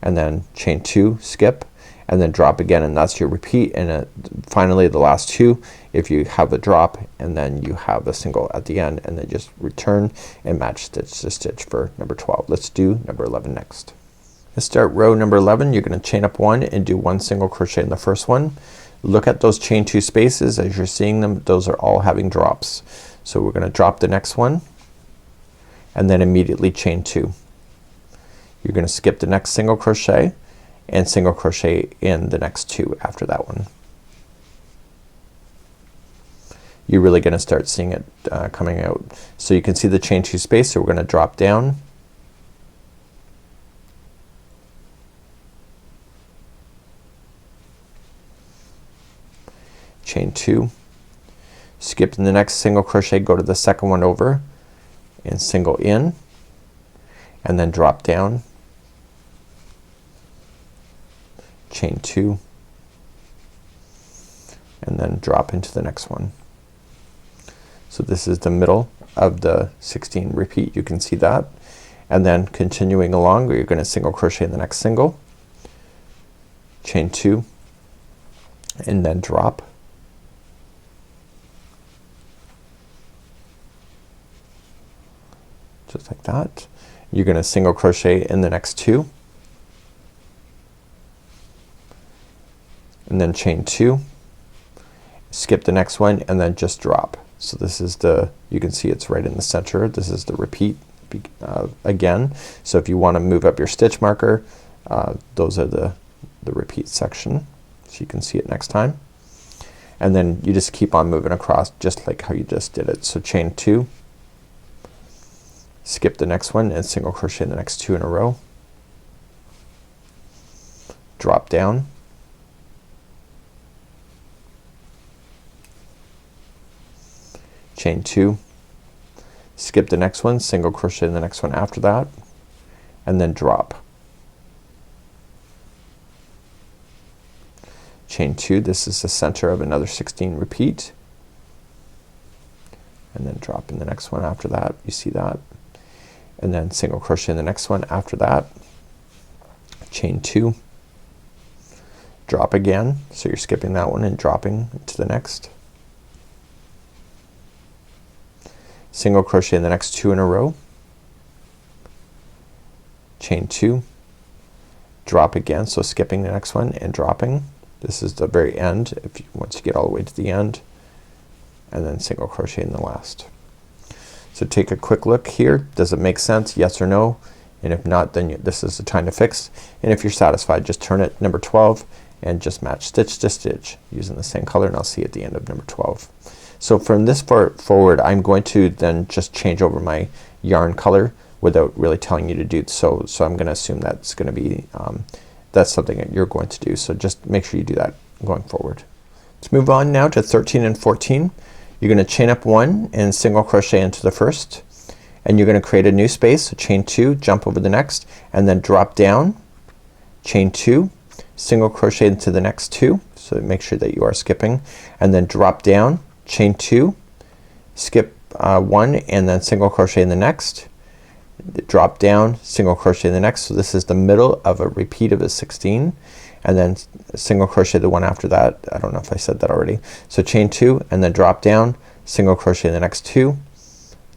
and then chain 2, skip, and then drop again, and that's your repeat. And finally the last 2, if you have a drop and then you have a single at the end, and then just return and match stitch to stitch for number 12. Let's do number 11 next. Let's start row number 11. You're gonna chain up 1 and do 1 single crochet in the first one. Look at those chain 2 spaces as you're seeing them. Those are all having drops. So we're gonna drop the next one and then immediately chain 2. You're gonna skip the next single crochet and single crochet in the next 2 after that one. You're really gonna start seeing it coming out. So you can see the chain 2 space, so we're gonna drop down, chain 2, skip in the next single crochet, go to the second one over and single in, and then drop down, chain 2, and then drop into the next one. So this is the middle of the 16 repeat, you can see that. And then continuing along, you're gonna single crochet in the next single, chain 2, and then drop, just like that. You're gonna single crochet in the next 2, and then chain 2, skip the next one, and then just drop. So this is the, you can see it's right in the center. This is the repeat again. So if you want to move up your stitch marker, those are the repeat section, so you can see it next time. And then you just keep on moving across just like how you just did it. So chain 2, skip the next one and single crochet in the next 2 in a row, drop down, chain 2, skip the next one, single crochet in the next one after that, and then drop, chain 2. This is the center of another 16. Repeat, and then drop in the next one after that. You see that, and then single crochet in the next one after that, chain 2, drop again, so you're skipping that one and dropping to the next, single crochet in the next 2 in a row, chain 2, drop again, so skipping the next one and dropping. This is the very end, if you once you get all the way to the end, and then single crochet in the last. So take a quick look here. Does it make sense? Yes or no? And if not, then this is the time to fix. And if you're satisfied, just turn it number 12 and just match stitch to stitch using the same color, and I'll see you at the end of number 12. So from this part forward, I'm going to then just change over my yarn color without really telling you to do so. So I'm gonna assume that's gonna be that's something that you're going to do. So just make sure you do that going forward. Let's move on now to 13 and 14. You're gonna chain up 1 and single crochet into the first, and you're gonna create a new space. So chain 2, jump over the next, and then drop down, chain 2, single crochet into the next 2, so make sure that you are skipping, and then drop down, chain 2, skip 1, and then single crochet in the next, drop down, single crochet in the next. So this is the middle of a repeat of a 16, and then single crochet the one after that. I don't know if I said that already. So chain 2 and then drop down, single crochet in the next 2,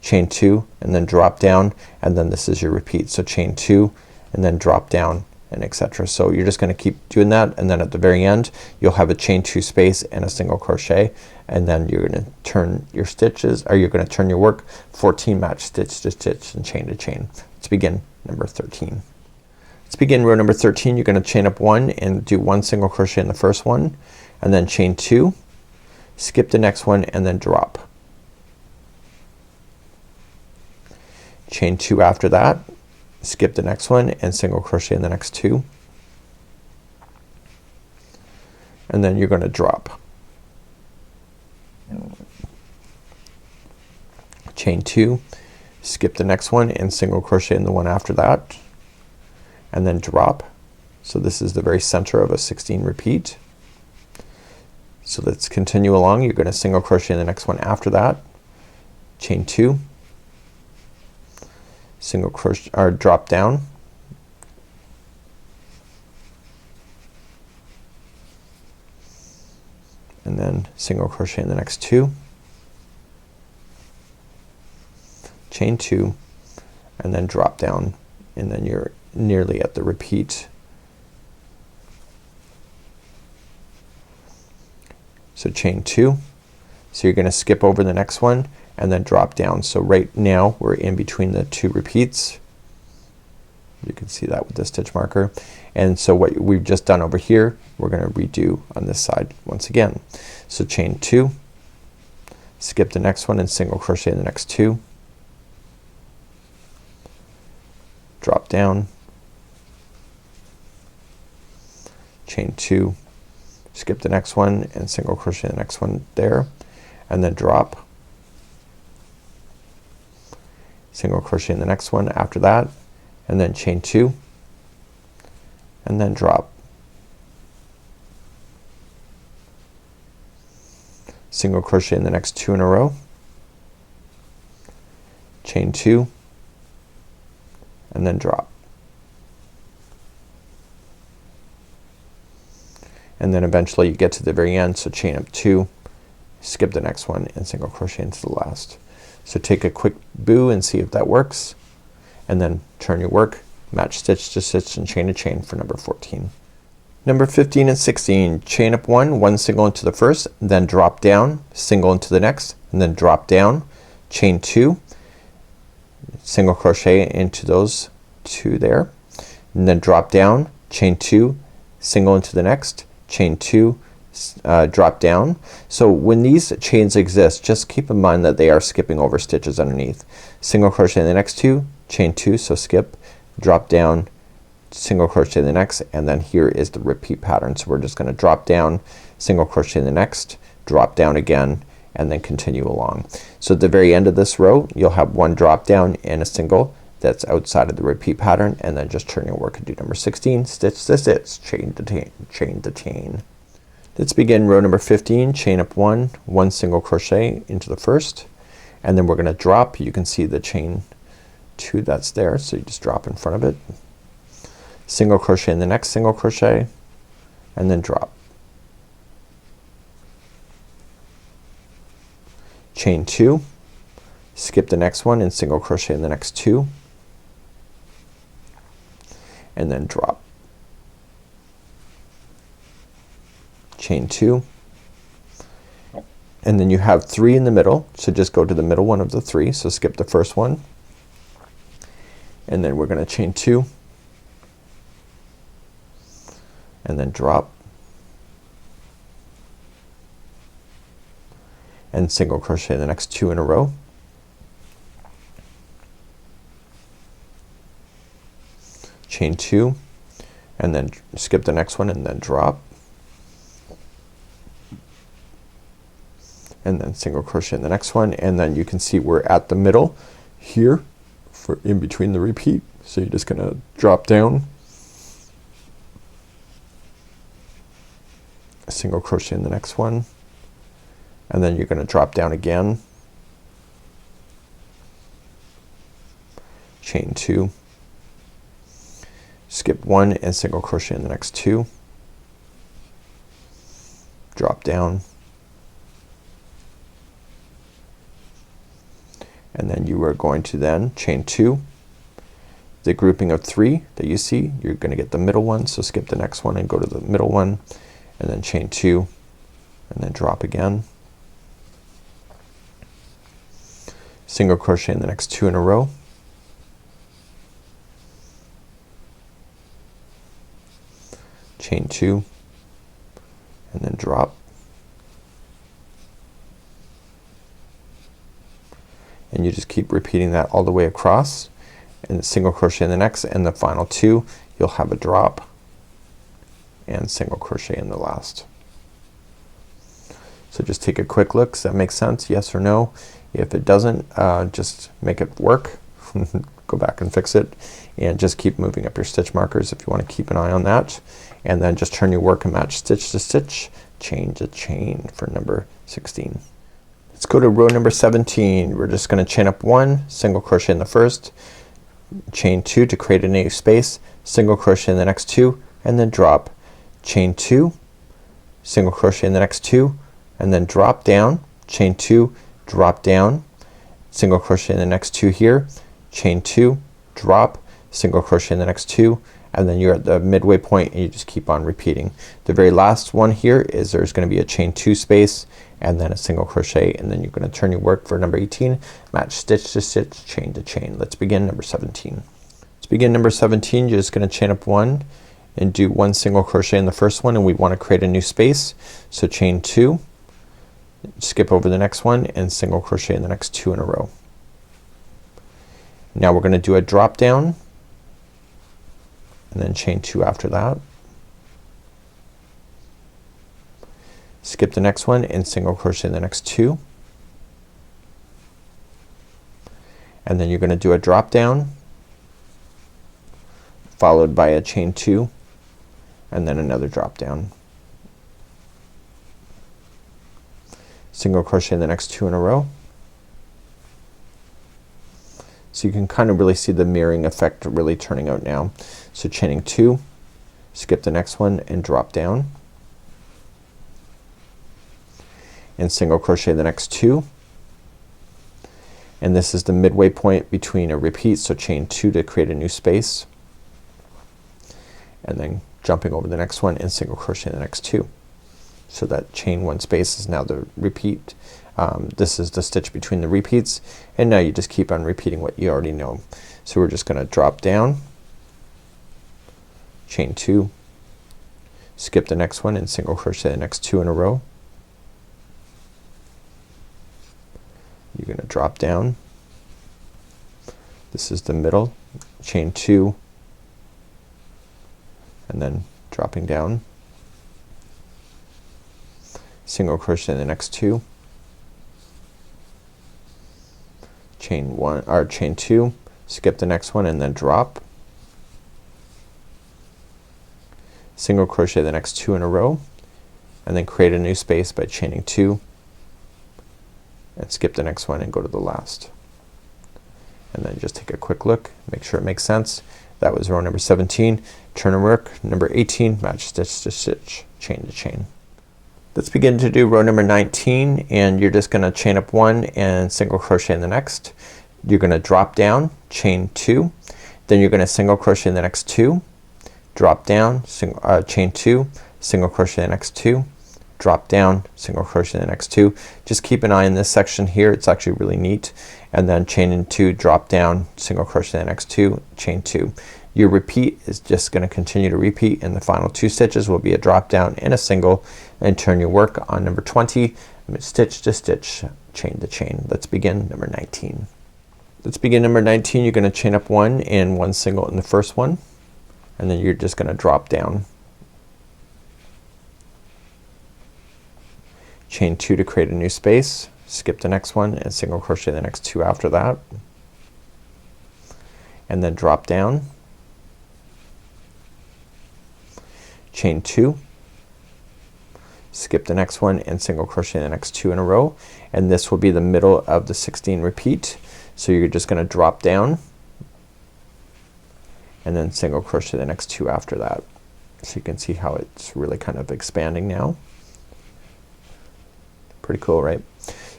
chain 2 and then drop down, and then this is your repeat. So chain 2 and then drop down, and etc. So you're just gonna keep doing that, and then at the very end you'll have a chain 2 space and a single crochet, and then you're gonna turn your stitches, or you're gonna turn your work 14 match stitch to stitch and chain to chain. Let's begin number 13. Let's begin row number 13. You're gonna chain up 1 and do 1 single crochet in the first one, and then chain 2, skip the next one, and then drop, chain 2 after that, skip the next one and single crochet in the next 2, and then you're gonna drop, chain 2, skip the next one and single crochet in the one after that, and then drop. So this is the very center of a 16 repeat. So let's continue along. You're gonna single crochet in the next one after that, chain 2, single crochet or drop down, and then single crochet in the next 2, chain 2, and then drop down, and then you're nearly at the repeat. So chain 2, so you're gonna skip over the next one and then drop down. So right now we're in between the 2 repeats. You can see that with the stitch marker. And so what we've just done over here, we're gonna redo on this side once again. So chain 2, skip the next one and single crochet in the next 2, drop down, chain 2, skip the next one and single crochet the next one there, and then drop, single crochet in the next one after that, and then chain 2 and then drop, single crochet in the next 2 in a row, chain 2 and then drop, and then eventually you get to the very end. So chain up 2, skip the next one and single crochet into the last. So take a quick boo and see if that works, and then turn your work, match stitch to stitch and chain to chain for number 14. Number 15 and 16, chain up 1, 1 single into the first, then drop down, single into the next, and then drop down, chain 2, single crochet into those 2 there, and then drop down, chain 2, single into the next, chain 2, drop down. So when these chains exist, just keep in mind that they are skipping over stitches underneath. Single crochet in the next 2, chain 2, so skip, drop down, single crochet in the next, and then here is the repeat pattern. So we're just gonna drop down, single crochet in the next, drop down again, and then continue along. So at the very end of this row you'll have one drop down and a single that's outside of the repeat pattern, and then just turn your work and do number 16, stitch to stitch, chain to chain, chain to chain. Let's begin row number 15, chain up one, one single crochet into the first, and then we're gonna drop. You can see the chain 2 that's there, so you just drop in front of it, single crochet in the next single crochet, and then drop, chain 2, skip the next one and single crochet in the next 2, and then drop, chain 2, and then you have 3 in the middle, so just go to the middle one of the 3. So skip the first one, and then we're gonna chain 2 and then drop and single crochet the next 2 in a row, chain 2 and then skip the next one and then drop, and then single crochet in the next one, and then you can see we're at the middle here for in between the repeat. So you're just gonna drop down, single crochet in the next one, and then you're gonna drop down again, chain 2, skip 1 and single crochet in the next 2, drop down, and then you are going to then chain 2, the grouping of 3 that you see, you're gonna get the middle one, so skip the next one and go to the middle one, and then chain 2 and then drop again, single crochet in the next 2 in a row, chain 2 and then drop, and you just keep repeating that all the way across, and single crochet in the next, and the final 2 you'll have a drop and single crochet in the last. So just take a quick look. Does that make sense? Yes or no? If it doesn't, just make it work. Go back and fix it, and just keep moving up your stitch markers if you want to keep an eye on that, and then just turn your work and match stitch to stitch, chain to chain for number 16. Let's go to row number 17. We're just gonna chain up 1, single crochet in the first, chain 2 to create a new space, single crochet in the next 2, and then drop, chain 2, single crochet in the next 2, and then drop down, chain 2, drop down, single crochet in the next 2 here, chain 2, drop, single crochet in the next 2, and then you're at the midway point and you just keep on repeating. The very last one here is there's gonna be a chain 2 space and then a single crochet, and then you're gonna turn your work for number 18, match stitch to stitch, chain to chain. Let's begin number 17. Let's begin number 17. You're just gonna chain up 1 and do 1 single crochet in the first one, and we want to create a new space. So chain 2, skip over the next one and single crochet in the next 2 in a row. Now we're gonna do a drop down and then chain 2 after that, skip the next one and single crochet in the next 2, and then you're gonna do a drop down followed by a chain 2 and then another drop down, single crochet in the next 2 in a row. So you can kind of really see the mirroring effect really turning out now. So chaining 2, skip the next one and drop down, and single crochet the next 2, and this is the midway point between a repeat, so chain 2 to create a new space, and then jumping over the next one and single crochet the next 2. So that chain 1 space is now the repeat. This is the stitch between the repeats, and now you just keep on repeating what you already know. So we're just gonna drop down, chain 2, skip the next one and single crochet the next 2 in a row. You're gonna drop down, this is the middle, chain 2, and then dropping down, single crochet in the next 2, chain 1 or chain 2, skip the next one and then drop, single crochet the next 2 in a row, and then create a new space by chaining 2 and skip the next one and go to the last. And then just take a quick look, make sure it makes sense. That was row number 17. Turn and work. Number 18, match stitch to stitch, chain to chain. Let's begin to do row number 19, and you're just gonna chain up 1 and single crochet in the next. You're gonna drop down, chain 2, then you're gonna single crochet in the next 2, drop down, chain 2, single crochet in the next 2, drop down, single crochet in the next 2. Just keep an eye in this section here, it's actually really neat. And then chain in 2, drop down, single crochet in the next 2, chain 2. Your repeat is just gonna continue to repeat, and the final 2 stitches will be a drop down and a single, and turn your work on number 20, stitch to stitch, chain to chain. Let's begin number 19. Let's begin number 19. You're gonna chain up 1 and 1 single in the first one, and then you're just gonna drop down, chain 2 to create a new space, skip the next one and single crochet the next 2 after that, and then drop down, chain 2, skip the next one and single crochet the next 2 in a row, and this will be the middle of the 16 repeat. So you're just gonna drop down and then single crochet the next 2 after that. So you can see how it's really kind of expanding now. Pretty cool, right?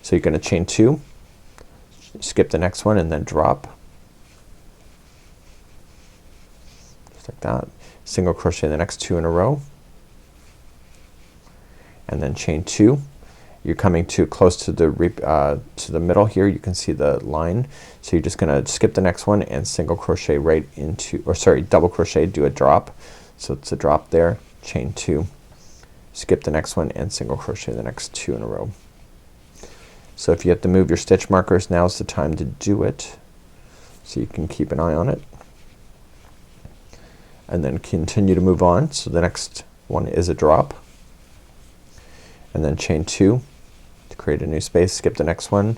So you're gonna chain 2, skip the next one and then drop, just like that, single crochet the next 2 in a row, and then chain 2. You're coming too close to the middle here, you can see the line, so you're just gonna skip the next one and single crochet right into, or sorry, double crochet, do a drop, so it's a drop there, chain 2, skip the next one and single crochet the next 2 in a row. So if you have to move your stitch markers, now's the time to do it, so you can keep an eye on it, and then continue to move on. So the next one is a drop, and then chain 2 to create a new space, skip the next one,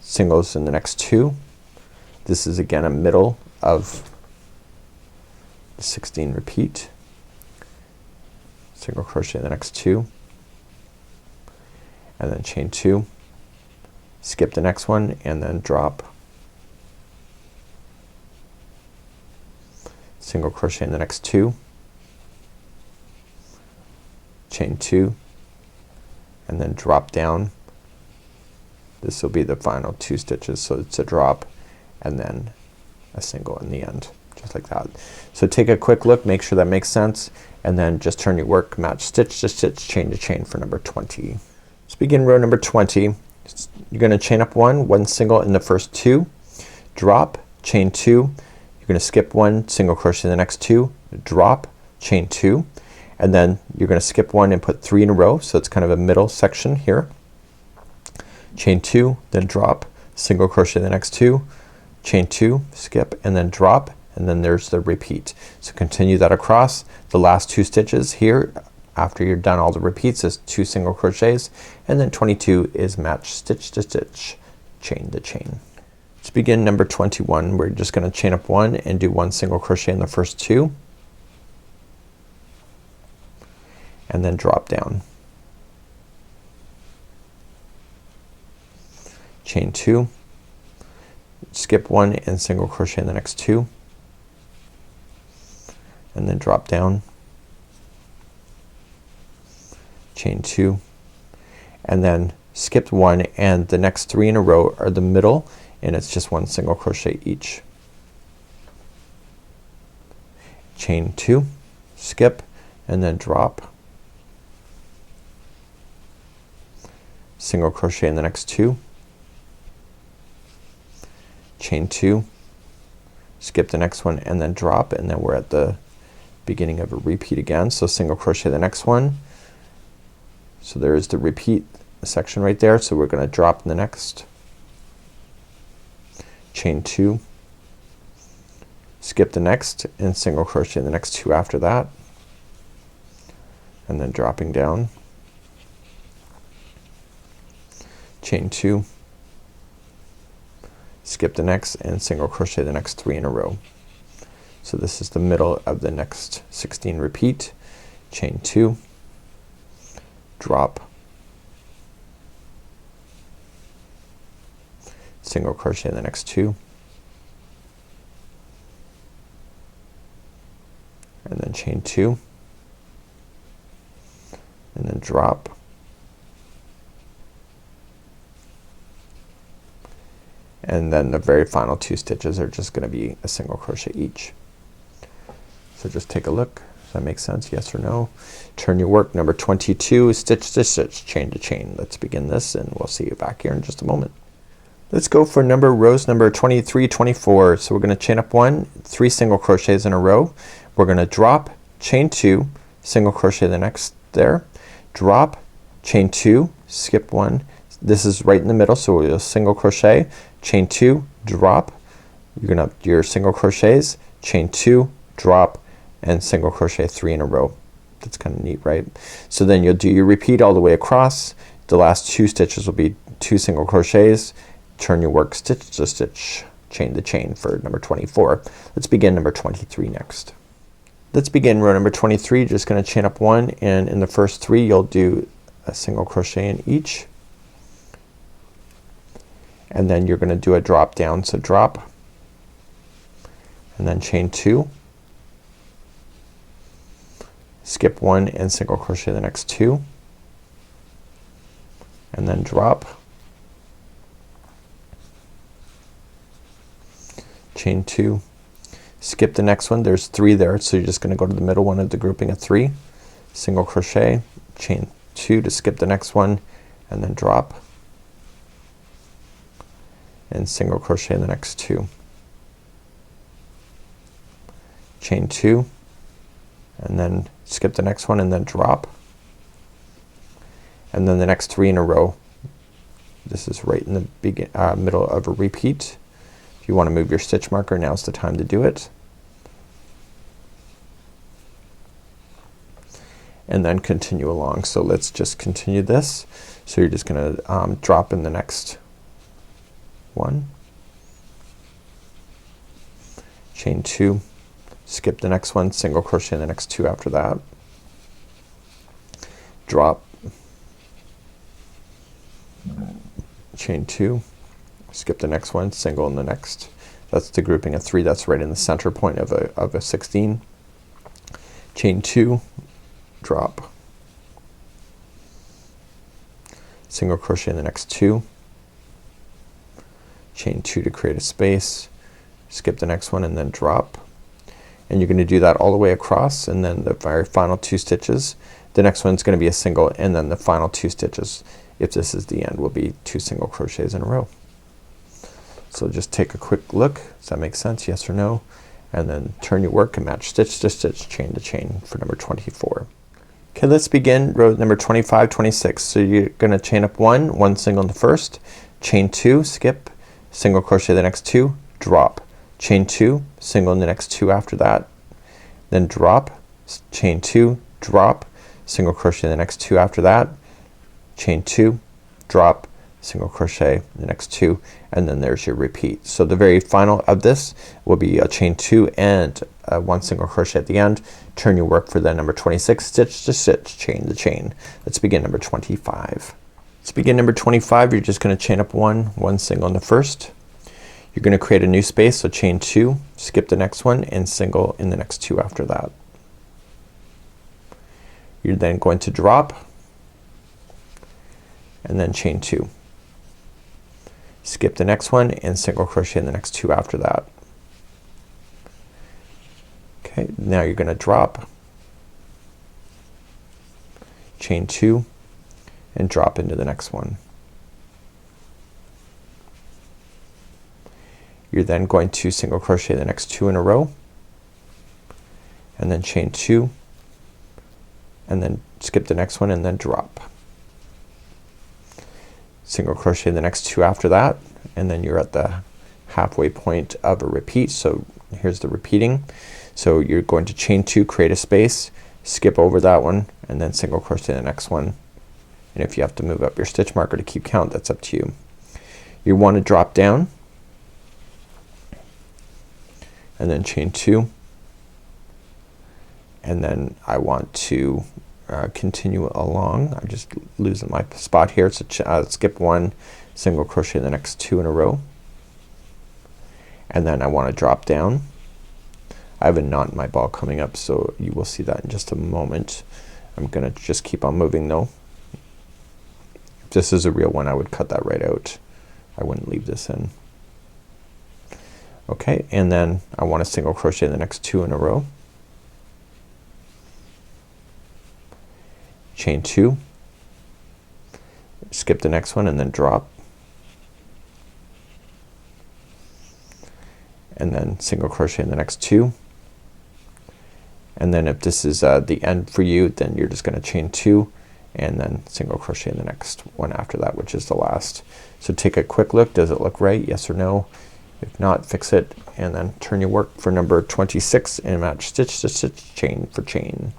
singles in the next 2. This is again a middle of the 16 repeat, single crochet in the next 2, and then chain 2, skip the next one and then drop, single crochet in the next 2, chain 2, and then drop down. This will be the final 2 stitches, so it's a drop and then a single in the end, just like that. So take a quick look, make sure that makes sense, and then just turn your work, match stitch to stitch, chain to chain for number 20. Let's begin row number 20. You're gonna chain up 1 single in the first 2, drop, chain 2, you're gonna skip 1, single crochet in the next 2, drop, chain 2, and then you're gonna skip 1 and put 3 in a row, so it's kind of a middle section here, chain 2, then drop, single crochet in the next 2, chain 2, skip, and then drop, and then there's the repeat. So continue that across. The last 2 stitches here after you're done all the repeats is 2 single crochets, and then 22 is match stitch to stitch, chain to chain. Let's begin number 21. We're just gonna chain up 1 and do 1 single crochet in the first 2, and then drop down, chain 2, skip 1 and single crochet in the next 2, and then drop down, chain 2, and then skip 1 and the next 3 in a row are the middle, and it's just 1 single crochet each, chain 2, skip, and then drop, single crochet in the next 2, chain 2, skip the next one and then drop, and then we're at the beginning of a repeat again. So single crochet the next one, so there is the repeat section right there, so we're gonna drop in the next, chain 2, skip the next and single crochet in the next 2 after that, and then dropping down, chain 2, skip the next and single crochet the next 3 in a row. So this is the middle of the next 16. Repeat, chain 2, drop, single crochet the next 2, and then chain 2, and then drop, and then the very final 2 stitches are just gonna be a single crochet each. So just take a look. Does that make sense? Yes or no? Turn your work. Number 22, stitch to stitch, chain to chain. Let's begin this and we'll see you back here in just a moment. Let's go for rows number 23, 24. So we're gonna chain up 1, 3 single crochets in a row. We're gonna drop, chain 2, single crochet the next there, drop, chain 2, skip 1. This is right in the middle, so we'll single crochet, chain 2, drop. You're gonna have your single crochets, chain 2, drop, and single crochet 3 in a row. That's kind of neat, right? So then you'll do your repeat all the way across. The last 2 stitches will be 2 single crochets. Turn your work stitch to stitch, chain to chain for number 24. Let's begin number 23 next. Let's begin row number 23. Just gonna chain up 1, and in the first 3 you'll do a single crochet in each, and then you're gonna do a drop down. So drop, and then chain 2, skip 1 and single crochet the next 2, and then drop, chain 2, skip the next one. There's 3 there, so you're just gonna go to the middle one of the grouping of 3, single crochet, chain 2 to skip the next one, and then drop, and single crochet the next 2, chain 2, and then skip the next one and then drop, and then the next 3 in a row. This is right in the middle of a repeat. If you want to move your stitch marker, now's the time to do it. And then continue along. So let's just continue this. So you're just gonna drop in the next one, chain 2, skip the next one, single crochet in the next 2 after that, drop, chain 2, skip the next one, single in the next. That's the grouping of 3. That's right in the center point of a 16. Chain 2, drop, single crochet in the next 2, chain 2 to create a space, skip the next one and then drop. And you're gonna do that all the way across, and then the very final 2 stitches, the next one's gonna be a single, and then the final 2 stitches, if this is the end, will be 2 single crochets in a row. So just take a quick look. Does that make sense? Yes or no? And then turn your work and match stitch to stitch, chain to chain for number 24. Okay, let's begin row number 25, 26. So you're gonna chain up 1, 1 single in the first, chain 2, skip, single crochet the next 2, drop, chain 2, single in the next 2 after that, then drop, chain 2, drop, single crochet the next 2 after that, chain 2, drop, single crochet the next 2, and then there's your repeat. So the very final of this will be a chain 2 and 1 single crochet at the end. Turn your work for the number 26, stitch to stitch, chain to chain. Let's begin number 25. Let's begin number 25. You're just gonna chain up 1, 1 single in the first. You're gonna create a new space, so chain 2, skip the next one and single in the next 2 after that. You're then going to drop and then chain 2, skip the next one and single crochet in the next 2 after that. Okay, now you're gonna drop, chain 2 and drop into the next one. You're then going to single crochet the next 2 in a row, and then chain 2 and then skip the next one and then drop, single crochet the next 2 after that, and then you're at the halfway point of a repeat. So here's the repeating. So you're going to chain 2, create a space, skip over that one, and then single crochet the next one. And if you have to move up your stitch marker to keep count, that's up to you. You want to drop down and then chain 2, and then I want to continue along. I'm just losing my spot here, so skip 1, single crochet the next 2 in a row, and then I want to drop down. I have a knot in my ball coming up, so you will see that in just a moment. I'm gonna just keep on moving though. If this is a real one, I would cut that right out. I wouldn't leave this in. Okay, and then I want to single crochet the next 2 in a row, chain 2, skip the next one and then drop, and then single crochet in the next 2, and then if this is the end for you, then you're just gonna chain 2 and then single crochet in the next one after that, which is the last. So take a quick look. Does it look right? Yes or no? If not, fix it, and then turn your work for number 26 and match stitch to stitch, chain for chain.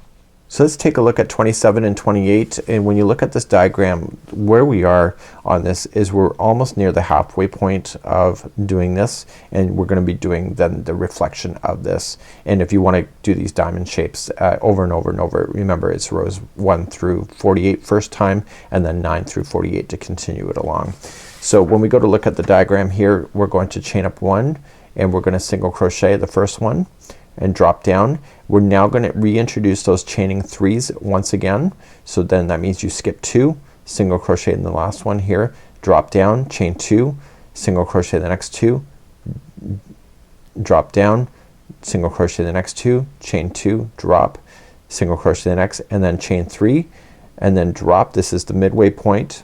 So let's take a look at 27 and 28, and when you look at this diagram, where we are on this is we're almost near the halfway point of doing this, and we're gonna be doing then the reflection of this. And if you want to do these diamond shapes over and over and over, remember it's rows 1 through 48 first time, and then 9 through 48 to continue it along. So when we go to look at the diagram here, we're going to chain up 1, and we're gonna single crochet the first one and drop down. We're now gonna reintroduce those chaining 3s once again. So then that means you skip 2, single crochet in the last one here, drop down, chain 2, single crochet the next 2, drop down, single crochet the next 2, chain 2, drop, single crochet the next, and then chain 3, and then drop. This is the midway point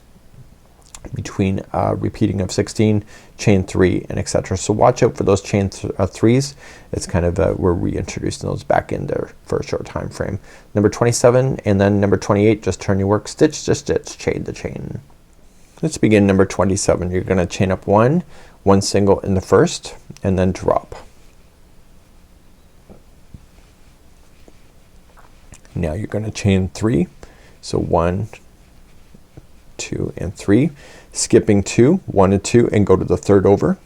between repeating of 16, chain 3, and etc. So watch out for those chain 3s. It's kind of we're reintroducing those back in there for a short time frame. Number 27 and then number 28, just turn your work stitch to stitch, chain to chain. Let's begin number 27. You're gonna chain up 1 single in the first, and then drop. Now you're gonna chain 3, so 1, 2 and 3, skipping 2, 1 and 2, and go to the third over,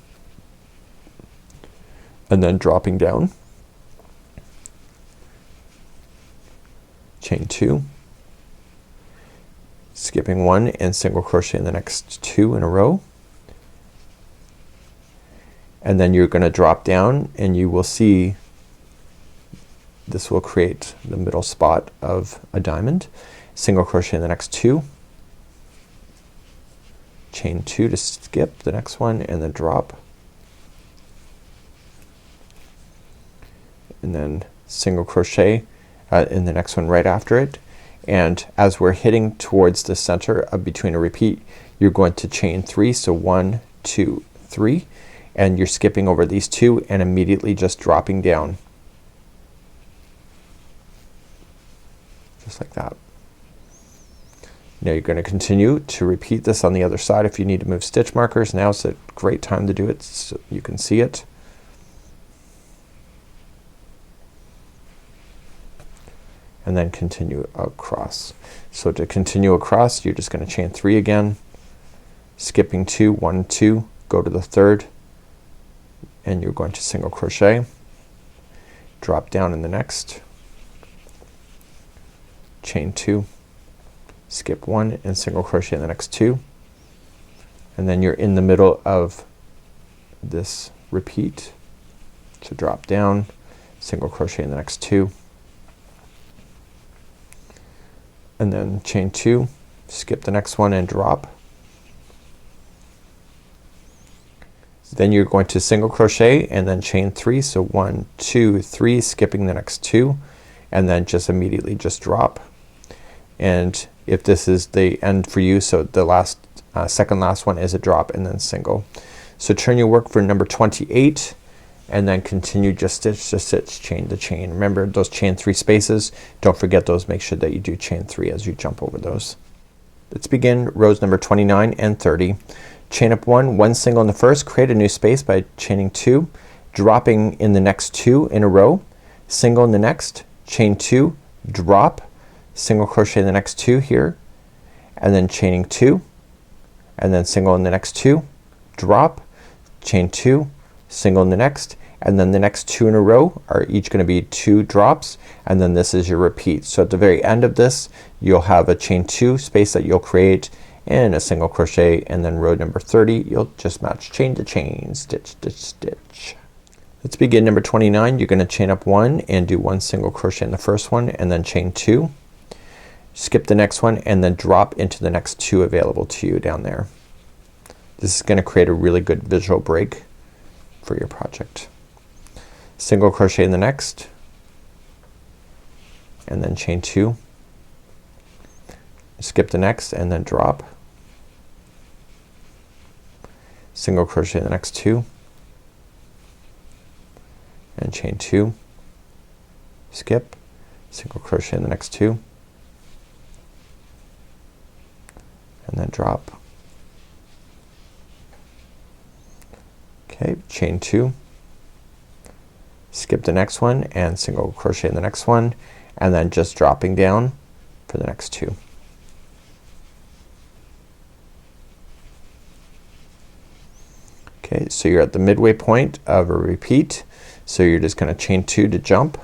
and then dropping down, chain 2, skipping 1 and single crochet in the next 2 in a row, and then you're gonna drop down, and you will see this will create the middle spot of a diamond. Single crochet in the next 2, chain 2 to skip the next one, and then drop, and then single crochet in the next one right after it. And as we're hitting towards the center of between a repeat, you're going to chain 3, so 1, 2, 3, and you're skipping over these 2 and immediately just dropping down, just like that. Now you're going to continue to repeat this on the other side. If you need to move stitch markers, now's a great time to do it so you can see it. And then continue across. So to continue across, you're just going to chain 3 again, skipping 2, 1, 2, go to the third, and you're going to single crochet, drop down in the next, chain 2, skip 1 and single crochet in the next 2, and then you're in the middle of this repeat, so drop down, single crochet in the next 2, and then chain 2, skip the next one and drop. Then you're going to single crochet and then chain 3, so 1, 2, 3, skipping the next 2, and then just immediately just drop. And if this is the end for you, so the last second last one is a drop and then single. So turn your work for number 28 and then continue just stitch to stitch, chain to chain. Remember those chain 3 spaces, don't forget those. Make sure that you do chain 3 as you jump over those. Let's begin rows number 29 and 30. Chain up 1 single in the first, create a new space by chaining 2, dropping in the next 2 in a row, single in the next, chain 2, drop, single crochet in the next 2 here, and then chaining 2, and then single in the next 2, drop, chain 2, single in the next, and then the next 2 in a row are each gonna be 2 drops, and then this is your repeat. So at the very end of this you'll have a chain 2 space that you'll create and a single crochet, and then row number 30 you'll just match chain to chain, stitch, stitch, stitch. Let's begin number 29. You're gonna chain up 1 and do 1 single crochet in the first one, and then chain 2, skip the next one, and then drop into the next 2 available to you down there. This is gonna create a really good visual break for your project. Single crochet in the next, and then chain 2, skip the next, and then drop, single crochet in the next 2, and chain 2, skip, single crochet in the next 2, and then drop. Okay, chain 2, skip the next one, and single crochet in the next one, and then just dropping down for the next 2. Okay, so you're at the midway point of a repeat, so you're just gonna chain 2 to jump,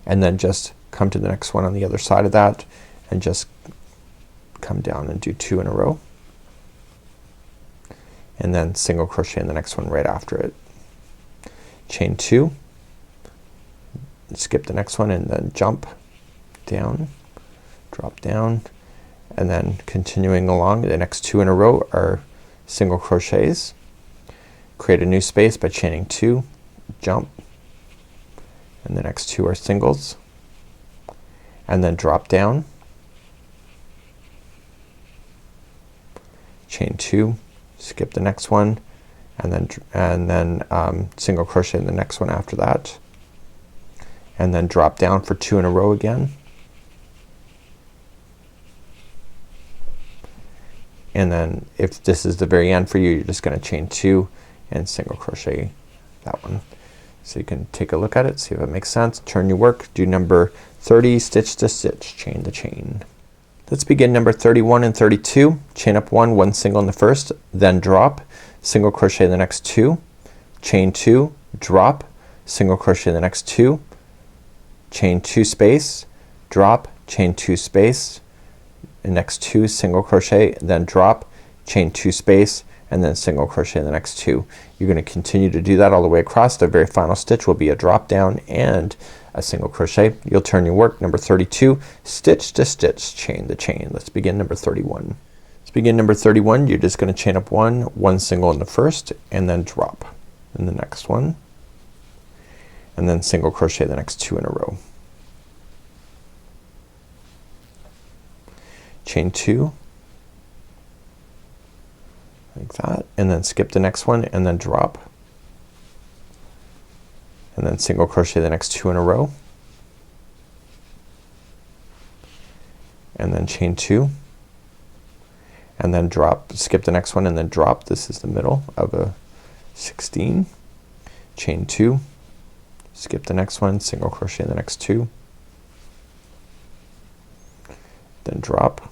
and then just come to the next one on the other side of that and just come down and do 2 in a row, and then single crochet in the next one right after it. Chain 2, skip the next one, and then jump down, drop down, and then continuing along the next 2 in a row are single crochets. Create a new space by chaining 2, jump, and the next 2 are singles, and then drop down, chain 2, skip the next one, and then single crochet in the next one after that, and then drop down for 2 in a row again, and then if this is the very end for you, you're just gonna chain 2 and single crochet that one. So you can take a look at it, see if it makes sense, turn your work, do number 30, stitch to stitch, chain to chain. Let's begin number 31 and 32. Chain up 1, 1 single in the first, then drop, single crochet in the next 2, chain 2, drop, single crochet in the next 2, chain 2 space, drop, chain 2 space, the next 2 single crochet, then drop, chain 2 space, and then single crochet in the next 2. You're gonna continue to do that all the way across. The very final stitch will be a drop down and a single crochet. You'll turn your work number 32, stitch to stitch, chain to chain. Let's begin number 31. Let's begin number 31. You're just gonna chain up 1, 1 single in the first, and then drop in the next one, and then single crochet the next 2 in a row. Chain 2 like that, and then skip the next one, and then drop, and then single crochet the next 2 in a row, and then chain 2, and then drop, skip the next one, and then drop. This is the middle of a 16, chain 2, skip the next one, single crochet the next 2, then drop,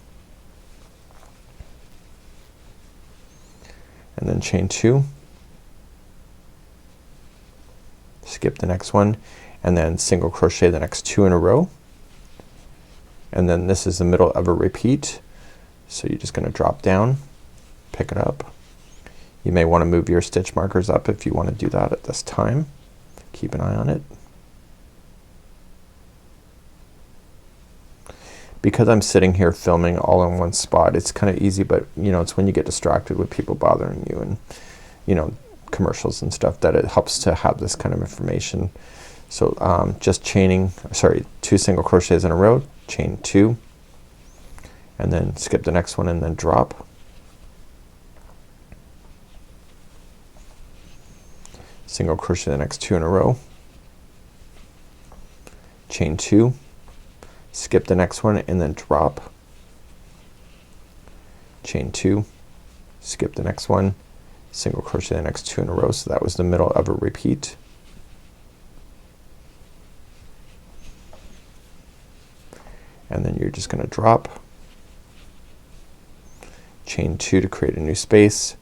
and then chain 2, skip the next one, and then single crochet the next 2 in a row, and then this is the middle of a repeat, so you're just gonna drop down, pick it up. You may want to move your stitch markers up if you want to do that at this time. Keep an eye on it. Because I'm sitting here filming all in one spot, it's kind of easy, but you know, it's when you get distracted with people bothering you and you know, commercials and stuff, that it helps to have this kind of information. So just chaining, sorry, 2 single crochets in a row, chain 2, and then skip the next one, and then drop, single crochet the next 2 in a row, chain 2, skip the next one, and then drop, chain 2, skip the next one, single crochet the next 2 in a row. So that was the middle of a repeat. just gonna drop, chain 2 to create a new space,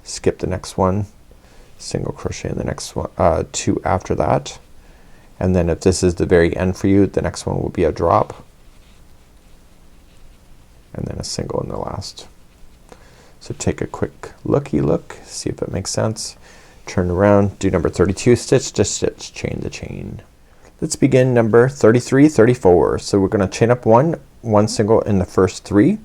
skip the next one, single crochet in the next one, 2 after that, and then if this is the very end for you, the next one will be a drop and then a single in the last. So take a quick looky look, see if it makes sense. Turn around, do number 32, stitch to stitch, chain to chain. Let's begin number 33, 34. So we're gonna chain up one single in the first 3,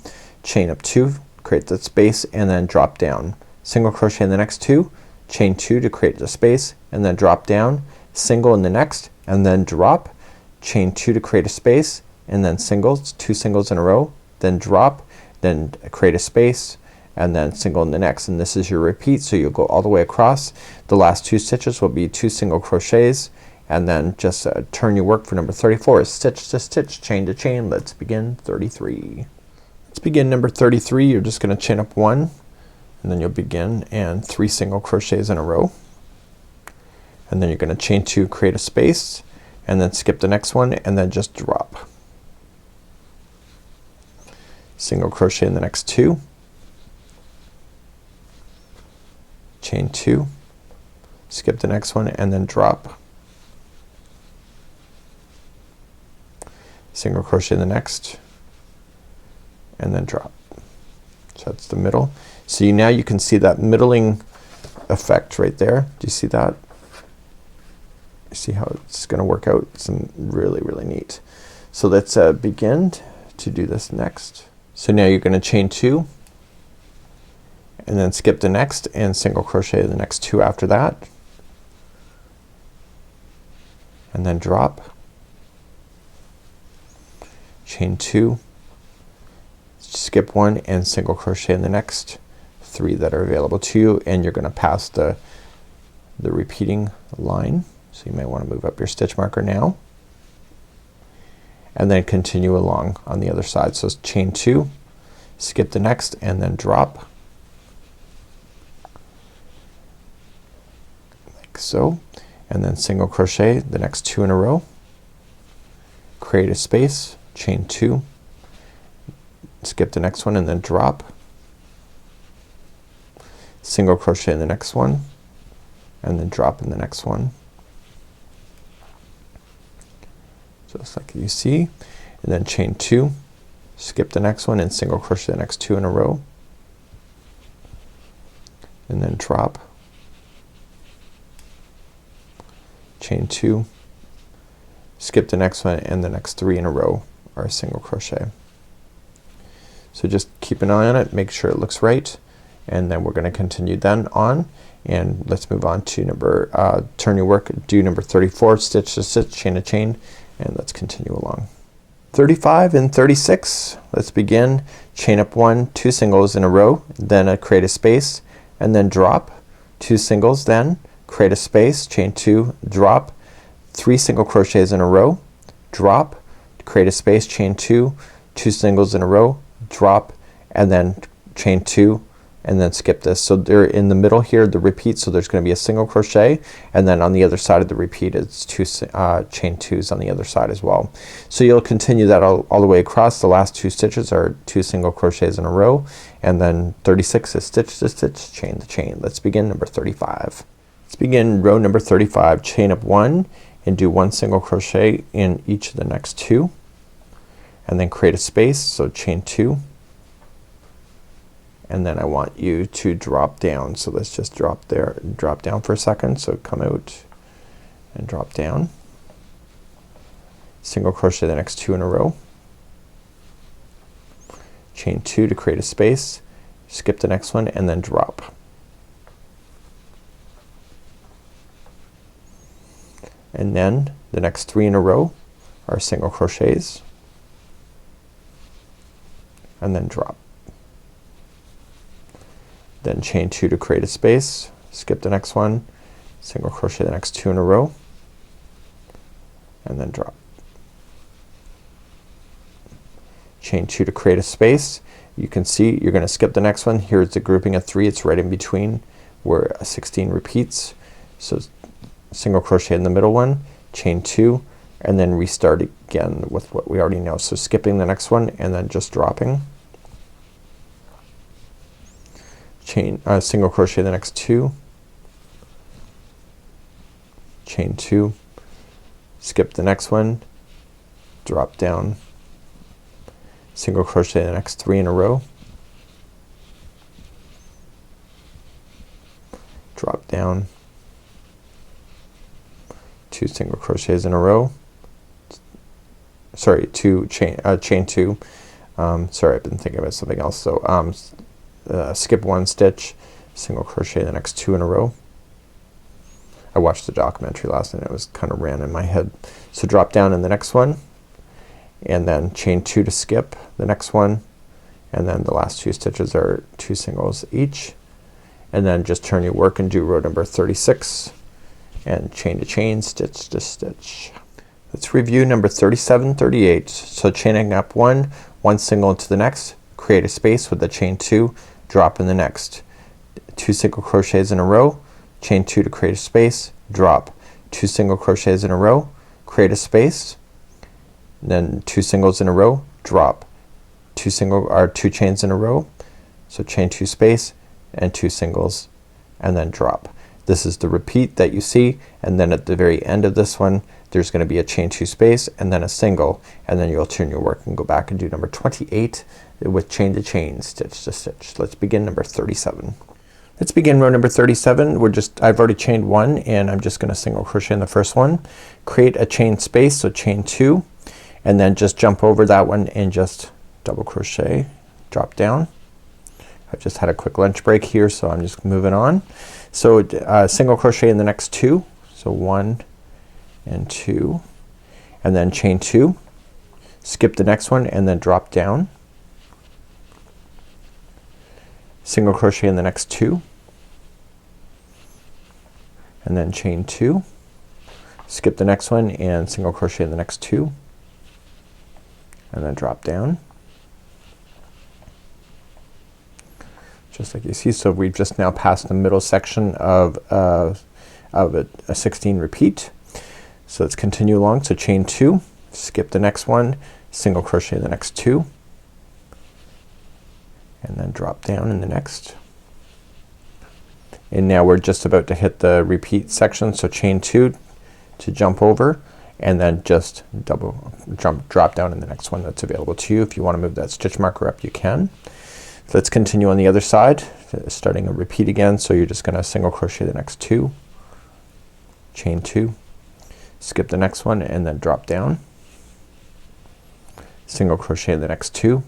chain up 2, create the space, and then drop down. Single crochet in the next 2, chain 2 to create the space, and then drop down, single in the next, and then drop, chain 2 to create a space, and then singles, 2 singles in a row, then drop, then create a space, and then single in the next, and this is your repeat. So you'll go all the way across. The last 2 stitches will be 2 single crochets, and then just turn your work for number 34 is stitch to stitch, chain to chain. Let's begin 33. Let's begin number 33. You're just gonna chain up 1, and then you'll begin and 3 single crochets in a row, and then you're gonna chain 2, create a space, and then skip the next one, and then just drop. Single crochet in the next 2, chain 2, skip the next one, and then drop, single crochet in the next, and then drop. So that's the middle. So now you can see that middling effect right there. Do you see that? You see how it's gonna work out? It's really neat. So let's begin to do this next. So now you're gonna chain 2, and then skip the next and single crochet the next 2 after that, and then drop, chain 2, skip 1 and single crochet in the next 3 that are available to you, and you're gonna pass the repeating line. So you might want to move up your stitch marker now, and then continue along on the other side. So chain 2, skip the next, and then drop, like so, and then single crochet the next 2 in a row, create a space, chain 2, skip the next one, and then drop, single crochet in the next one, and then drop in the next one, just like you see, and then chain 2, skip the next one, and single crochet the next 2 in a row, and then drop, chain 2, skip the next one, and the next 3 in a row are a single crochet. So just keep an eye on it, make sure it looks right, and then we're gonna continue then on, and let's move on to number turn your work, do number 34, stitch to stitch, chain to chain, and let's continue along. 35 and 36, let's begin. Chain up 1, 2 singles in a row, then create a space, and then drop, 2 singles, then create a space, chain 2, drop, 3 single crochets in a row, drop, create a space, chain 2, 2 singles in a row, drop, and then chain 2, and then skip this. So they're in the middle here, the repeat, so there's gonna be a single crochet, and then on the other side of the repeat it's 2 chain 2s on the other side as well. So you'll continue that all the way across. The last 2 stitches are 2 single crochets in a row, and then 36 is stitch to stitch, chain to chain. Let's begin number 35. Let's begin row number 35. Chain up 1 and do 1 single crochet in each of the next 2, and then create a space, so chain 2, and then I want you to drop down. So let's just drop there, drop down for a second. So come out and drop down, single crochet the next 2 in a row, chain 2 to create a space, skip the next one, and then drop. And then the next 3 in a row are single crochets, and then drop. Then chain 2 to create a space, skip the next one, single crochet the next 2 in a row, and then drop. Chain 2 to create a space. You can see you're gonna skip the next one. Here's the grouping of 3, it's right in between where 16 repeats. So single crochet in the middle one, chain 2, and then restart again with what we already know. So skipping the next one and then just dropping, chain single crochet the next 2, chain 2, skip the next one, drop down, single crochet the next 3 in a row, drop down, 2 single crochets in a row, sorry, 2 chain 2, sorry, I've been thinking about something else. So skip 1 stitch, single crochet the next 2 in a row. I watched the documentary last night, it was kind of ran in my head. So drop down in the next one, and then chain 2 to skip the next one, and then the last 2 stitches are 2 singles each, and then just turn your work and do row number 36 and chain to chain, stitch to stitch. Let's review number 37, 38. So chaining up 1 single into the next, create a space with the chain 2, drop in the next, 2 single crochets in a row, chain 2 to create a space, drop, 2 single crochets in a row, create a space, then 2 singles in a row, drop, 2 chains in a row, so chain 2 space and 2 singles and then drop. This is the repeat that you see, and then at the very end of this one there's gonna be a chain 2 space and then a single, and then you'll turn your work and go back and do number 28 with chain to chain, stitch to stitch. Let's begin number 37. Let's begin row number 37. I've already chained 1 and I'm just gonna single crochet in the first one, create a chain space, so chain 2, and then just jump over that one and just double crochet, drop down. I've just had a quick lunch break here, so I'm just moving on. So single crochet in the next 2, so 1 and 2, and then chain 2, skip the next one and then drop down, single crochet in the next 2, and then chain 2, skip the next one and single crochet in the next 2, and then drop down, just like you see. So we've just now passed the middle section of a 16 repeat. So let's continue along. So chain 2, skip the next one, single crochet in the next 2, and then drop down in the next. And now we're just about to hit the repeat section, so chain 2 to jump over, and then just drop down in the next one that's available to you. If you want to move that stitch marker up, you can. So let's continue on the other side, starting a repeat again. So you're just gonna single crochet the next 2, chain 2, skip the next one and then drop down, single crochet the next 2,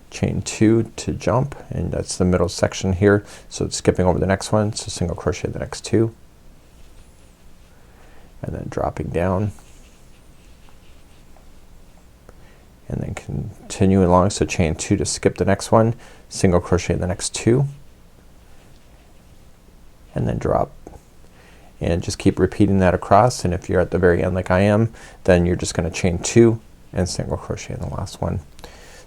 chain 2 to jump, and that's the middle section here, so it's skipping over the next one, so single crochet the next 2, and then dropping down, and then continue along. So chain 2 to skip the next one, single crochet the next 2, and then drop, and just keep repeating that across. And if you're at the very end like I am, then you're just gonna chain 2 and single crochet in the last one.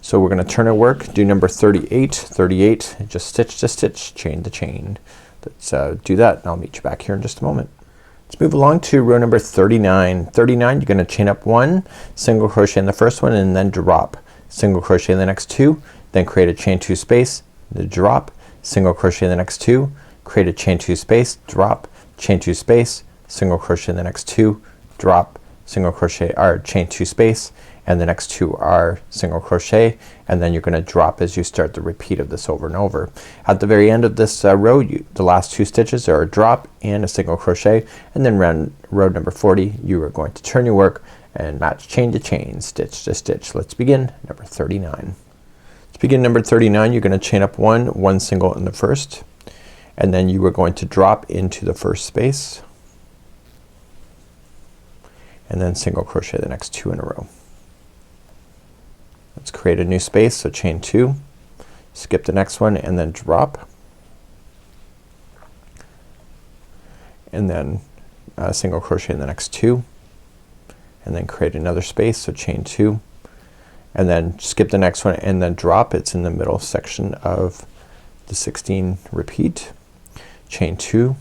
So we're gonna turn our work, do number 38, 38, just stitch to stitch, chain to chain. Let's do that and I'll meet you back here in just a moment. Let's move along to row number 39. 39, you're gonna chain up 1, single crochet in the first one and then drop, single crochet in the next 2, then create a chain 2 space, the drop, single crochet in the next 2, create a chain 2 space, drop, chain 2 space, single crochet in the next 2, drop, single crochet or chain 2 space, and the next 2 are single crochet, and then you're gonna drop as you start the repeat of this over and over. At the very end of this row, the last 2 stitches are a drop and a single crochet, and then row number 40 you are going to turn your work and match chain to chain, stitch to stitch. Let's begin number 39. Let's begin number 39. You're gonna chain up 1 single in the first, and then you are going to drop into the first space, and then single crochet the next 2 in a row. Let's create a new space, so chain 2, skip the next one and then drop, and then single crochet in the next 2, and then create another space, so chain 2, and then skip the next one and then drop. It's in the middle section of the 16 repeat, chain 2,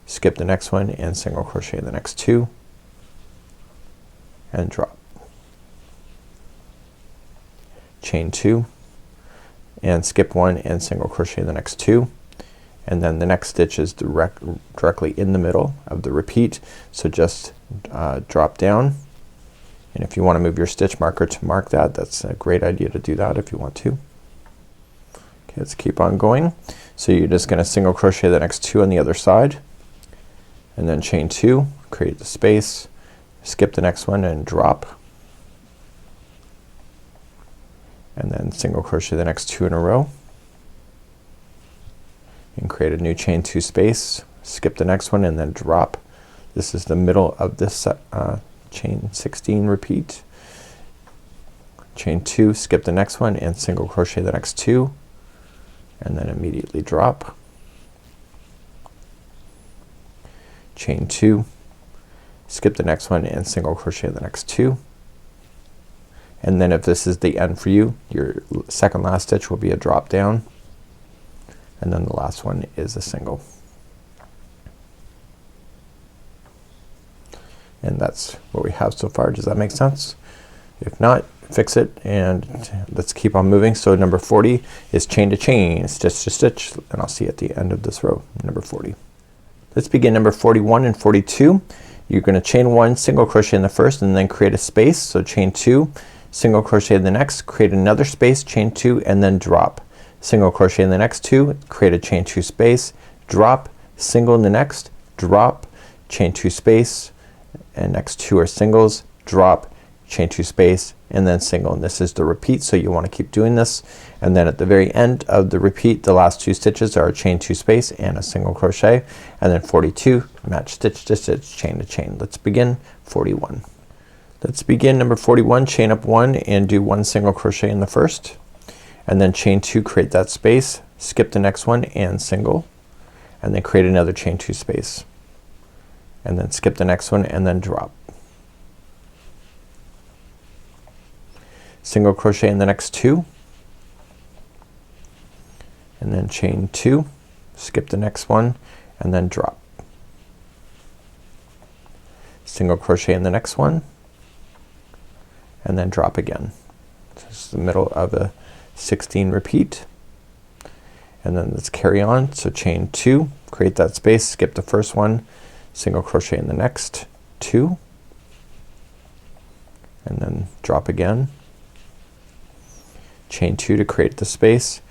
skip the next one and single crochet in the next 2 and drop. Chain 2 and skip 1 and single crochet in the next 2, and then the next stitch is directly in the middle of the repeat, so just drop down, and if you want to move your stitch marker to mark that, that's a great idea to do that if you want to. Okay, let's keep on going. So you're just gonna single crochet the next 2 on the other side, and then chain 2, create the space, skip the next one and drop, and then single crochet the next 2 in a row and create a new chain 2 space, skip the next one and then drop. This is the middle of this chain 16 repeat. Chain 2, skip the next one and single crochet the next 2 and then immediately drop. Chain 2, skip the next one and single crochet the next 2, and then if this is the end for you, your second last stitch will be a drop down, and then the last one is a single. And that's what we have so far. Does that make sense? If not, fix it and let's keep on moving. So number 40 is chain to chain, stitch to stitch, and I'll see you at the end of this row, number 40. Let's begin number 41 and 42. You're gonna chain 1, single crochet in the first and then create a space. So chain 2, single crochet in the next, create another space, chain 2 and then drop. Single crochet in the next 2, create a chain 2 space, drop, single in the next, drop, chain 2 space, and next 2 are singles, drop, chain 2 space, and then single, and this is the repeat, so you want to keep doing this, and then at the very end of the repeat the last 2 stitches are a chain 2 space and a single crochet, and then 42 match stitch to stitch, chain to chain. Let's begin 41. Let's begin number 41, chain up 1 and do 1 single crochet in the first, and then chain 2, create that space, skip the next one and single, and then create another chain 2 space, and then skip the next one and then drop. Single crochet in the next 2 and then chain 2, skip the next one and then drop. Single crochet in the next one and then drop again. This is the middle of a 16 repeat, and then let's carry on. So chain 2, create that space, skip the first one, single crochet in the next 2 and then drop again, chain 2 to create the space,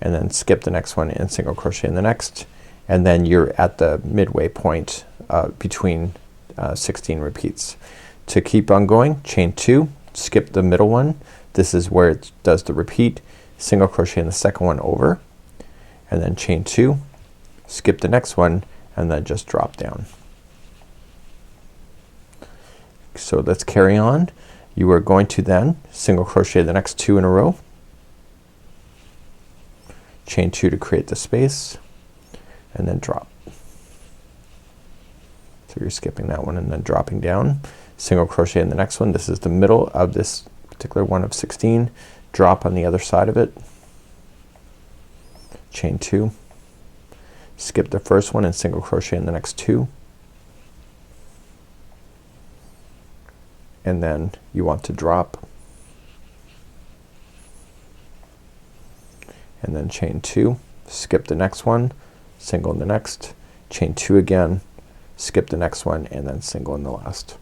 and then skip the next one and single crochet in the next, and then you're at the midway point between 16 repeats. To keep on going, chain 2, skip the middle one, this is where it does the repeat, single crochet in the second one over, and then chain 2, skip the next one and then just drop down. So let's carry on. You are going to then single crochet the next 2 in a row, chain 2 to create the space, and then drop. So you're skipping that one and then dropping down, single crochet in the next one, this is the middle of this particular one of 16, drop on the other side of it, chain 2, skip the first one and single crochet in the next 2, and then you want to drop, and then chain 2, skip the next one, single in the next, chain 2 again, skip the next one and then single in the last.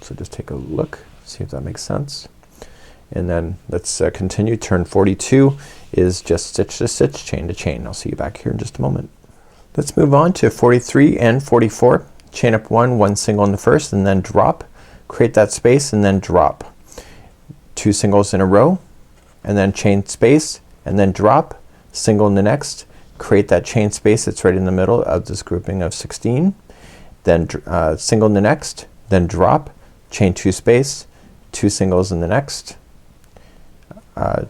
So just take a look, see if that makes sense. And then let's continue. Turn 42 is just stitch to stitch, chain to chain. I'll see you back here in just a moment. Let's move on to 43 and 44. Chain up 1, 1 single in the first and then drop, create that space and then drop. 2 singles in a row and then chain space and then drop, single in the next, create that chain space that's right in the middle of this grouping of 16, then single in the next, then drop, chain 2 space, 2 singles in the next,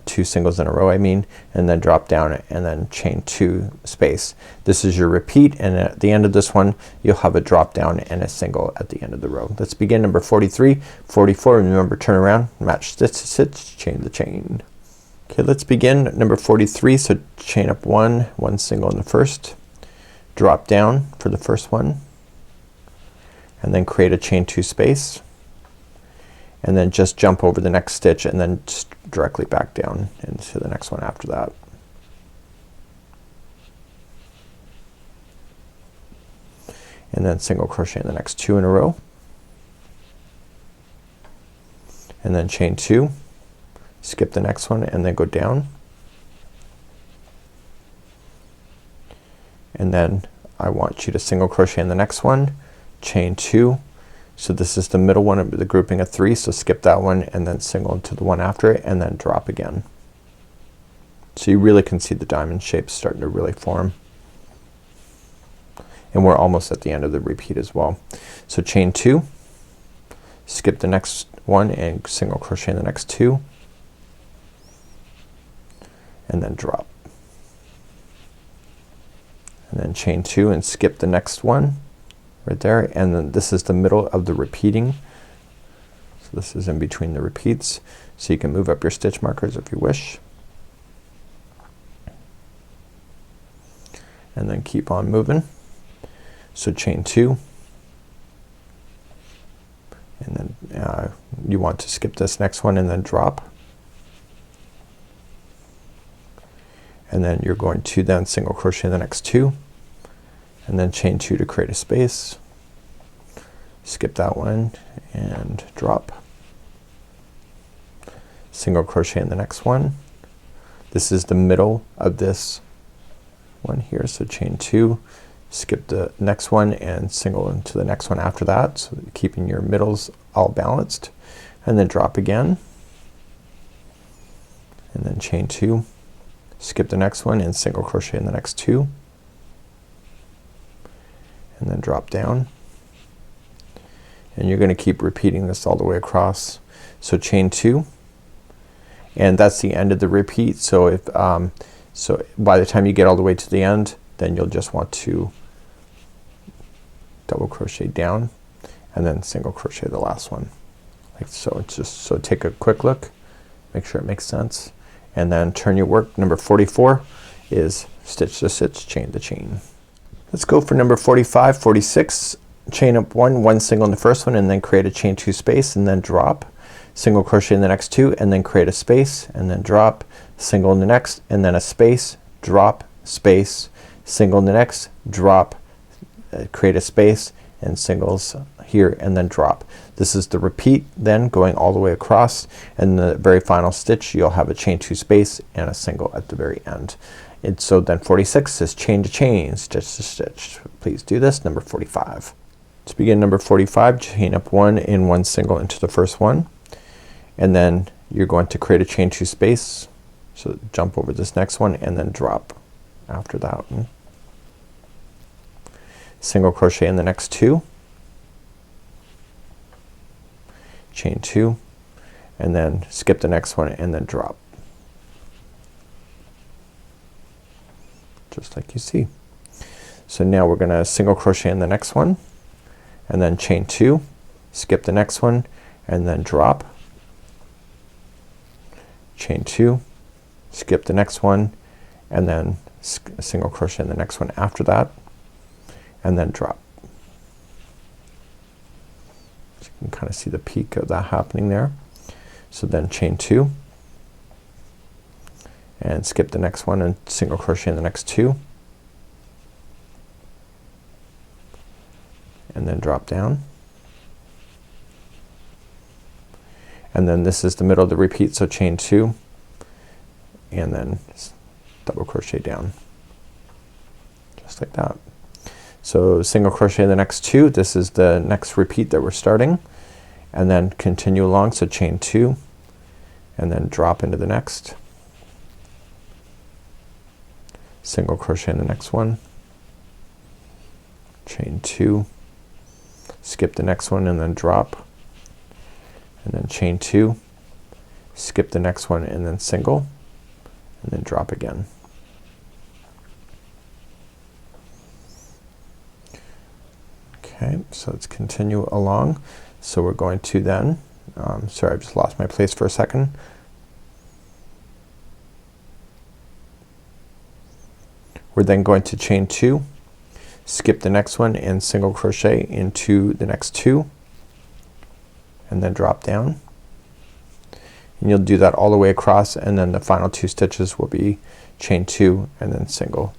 2 singles in a row I mean, and then drop down and then chain 2 space. This is your repeat, and at the end of this one you'll have a drop down and a single at the end of the row. Let's begin number 43, 44, and remember turn around, match stitch to stitch, chain the chain. Okay, let's begin number 43. So chain up 1, 1 single in the first, drop down for the first one, and then create a chain 2 space, and then just jump over the next stitch and then just directly back down into the next one after that. And then single crochet in the next 2 in a row, and then chain 2, skip the next one and then go down, and then I want you to single crochet in the next one, chain 2, so this is the middle one of the grouping of 3, so skip that one and then single into the one after it and then drop again. So you really can see the diamond shapes starting to really form. And we're almost at the end of the repeat as well. So chain 2, skip the next one and single crochet in the next 2, and then drop, and then chain 2 and skip the next one right there, and then this is the middle of the repeating, so this is in between the repeats, so you can move up your stitch markers if you wish, and then keep on moving. So chain 2, and then you want to skip this next one and then drop, and then you're going to then single crochet in the next 2, and then chain 2 to create a space, skip that one and drop, single crochet in the next one. This is the middle of this one here, so chain 2, skip the next one and single into the next one after that, so keeping your middles all balanced, and then drop again, and then chain 2, skip the next one and single crochet in the next 2, and then drop down, and you're gonna keep repeating this all the way across. So chain 2, and that's the end of the repeat. So if so by the time you get all the way to the end, then you'll just want to double crochet down and then single crochet the last one like so. It's just, so take a quick look, make sure it makes sense, and then turn your work. Number 44 is stitch to stitch, chain to chain. Let's go for number 45, 46. Chain up 1 single in the first one and then create a chain 2 space and then drop, single crochet in the next 2 and then create a space and then drop, single in the next and then a space, drop, space, single in the next, drop, create a space and singles here and then drop. This is the repeat then going all the way across, and the very final stitch you'll have a chain 2 space and a single at the very end. And so then 46 is chain to chain, stitch to stitch. Please do this. Number 45. To begin number 45, chain up 1 in 1 single into the first one, and then you're going to create a chain 2 space, so jump over this next one and then drop after that one. Single crochet in the next 2, chain 2, and then skip the next one and then drop, just like you see. So now we're gonna single crochet in the next one and then chain 2, skip the next one and then drop, chain 2, skip the next one and then single crochet in the next one after that and then drop. So you can kind of see the peak of that happening there. So then chain 2 and skip the next one and single crochet in the next 2 and then drop down, and then this is the middle of the repeat, so chain 2 and then double crochet down, just like that. So single crochet in the next 2, this is the next repeat that we're starting, and then continue along, so chain 2 and then drop into the next, single crochet in the next one, chain 2, skip the next one and then drop, and then chain 2, skip the next one and then single and then drop again. Okay, so let's continue along. So we're going to then sorry, I just lost my place for a second. We're then going to chain 2, skip the next one and single crochet into the next two and then drop down, and you'll do that all the way across, and then the final two stitches will be chain two and then single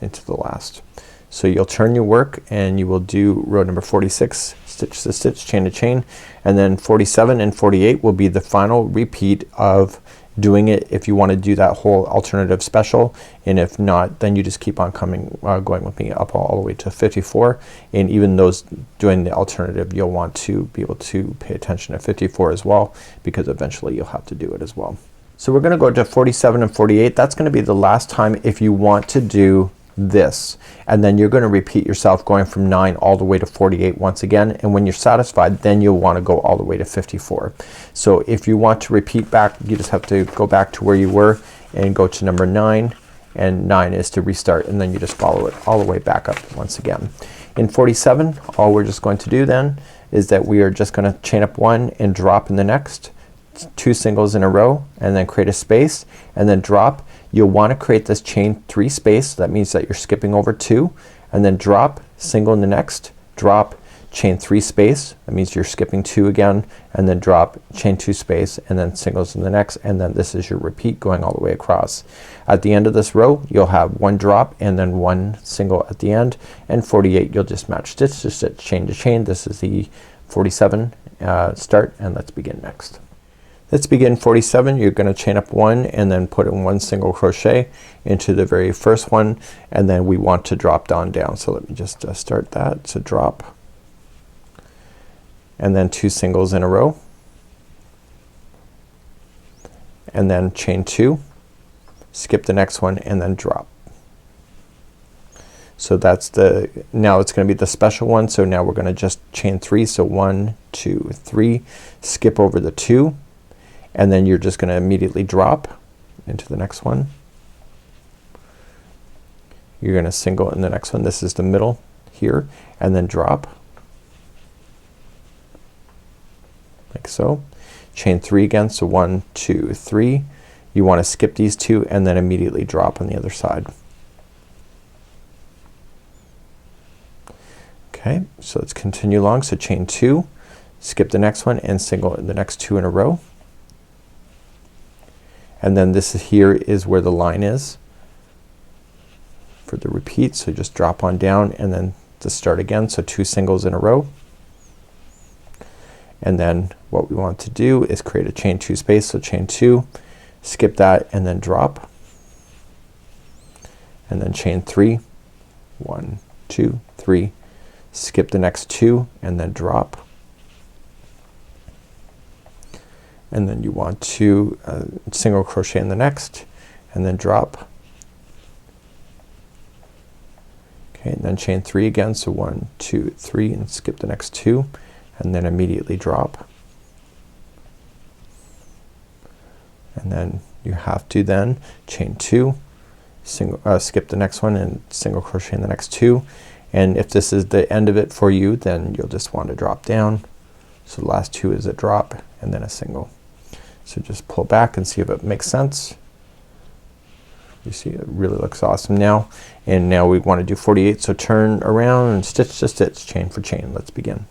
into the last. So you'll turn your work and you will do row number 46 stitch to stitch, chain to chain, and then 47 and 48 will be the final repeat of doing it if you want to do that whole alternative special, and if not then you just keep on coming going with me up all the way to 54, and even those doing the alternative you'll want to be able to pay attention to 54 as well, because eventually you'll have to do it as well. So we're gonna go to 47 and 48. That's gonna be the last time if you want to do this, and then you're gonna repeat yourself going from 9 all the way to 48 once again, and when you're satisfied then you'll want to go all the way to 54. So if you want to repeat back, you just have to go back to where you were and go to number 9, and 9 is to restart, and then you just follow it all the way back up once again. In 47 all we're just going to do then is that we are just gonna chain up one and drop in the next, two singles in a row, and then create a space and then drop. You'll want to create this chain 3 space. That means that you're skipping over 2 and then drop, single in the next, drop, chain 3 space. That means you're skipping 2 again, and then drop, chain 2 space, and then singles in the next, and then this is your repeat going all the way across. At the end of this row you'll have one drop and then one single at the end, and 48 you'll just match stitch to stitch, chain to chain. This is the 47 start, and let's begin next. Let's begin 47. You're gonna chain up one and then put in one single crochet into the very first one, and then we want to drop down. So let me just start that. So drop, and then 2 singles in a row, and then chain 2, skip the next one, and then drop. So that's the, now it's gonna be the special one. So now we're gonna just chain 3. So 1, 2, 3, skip over the 2, and then you're just gonna immediately drop into the next one. You're gonna single in the next one. This is the middle here, and then drop like so. Chain 3 again. So 1, 2, 3. You want to skip these 2 and then immediately drop on the other side. Okay, so let's continue along. So chain 2, skip the next one, and single in the next 2 in a row. And then this here is where the line is for the repeat. So just drop on down and then to start again. So 2 singles in a row. And then what we want to do is create a chain 2 space. So chain 2, skip that, and then drop, and then chain 3, 1, 2, 3, skip the next 2 and then drop, and then you want to single crochet in the next and then drop. Okay, and then chain 3 again. So 1, 2, 3, and skip the next 2 and then immediately drop. And then you have to then chain 2, single, skip the next one and single crochet in the next 2, and if this is the end of it for you then you'll just want to drop down. So the last 2 is a drop and then a single. So just pull back and see if it makes sense. You see it really looks awesome now. And now we want to do 48. So turn around and stitch to stitch, chain for chain. Let's begin.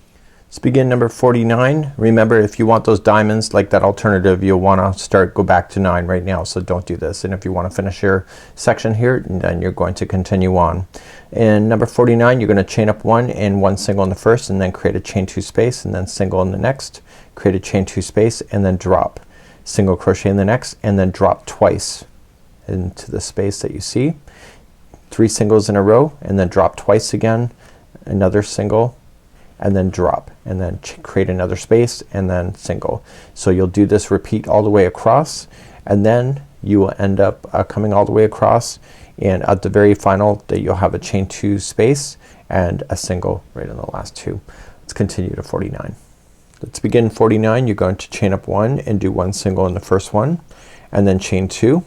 Let's begin number 49. Remember, if you want those diamonds like that alternative, you'll want to go back to 9 right now, so don't do this. And if you want to finish your section here, then you're going to continue on. In number 49 you're going to chain up 1 and 1 single in the first, and then create a chain 2 space, and then single in the next, create a chain 2 space, and then drop, single crochet in the next, and then drop twice into the space that you see. 3 singles in a row, and then drop twice again, another single, and then drop, and then create another space, and then single. So you'll do this repeat all the way across, and then you will end up coming all the way across, and at the very final that you'll have a chain 2 space and a single right in the last 2. Let's continue to 49. Let's begin 49. You're going to chain up 1 and do 1 single in the first one, and then chain 2,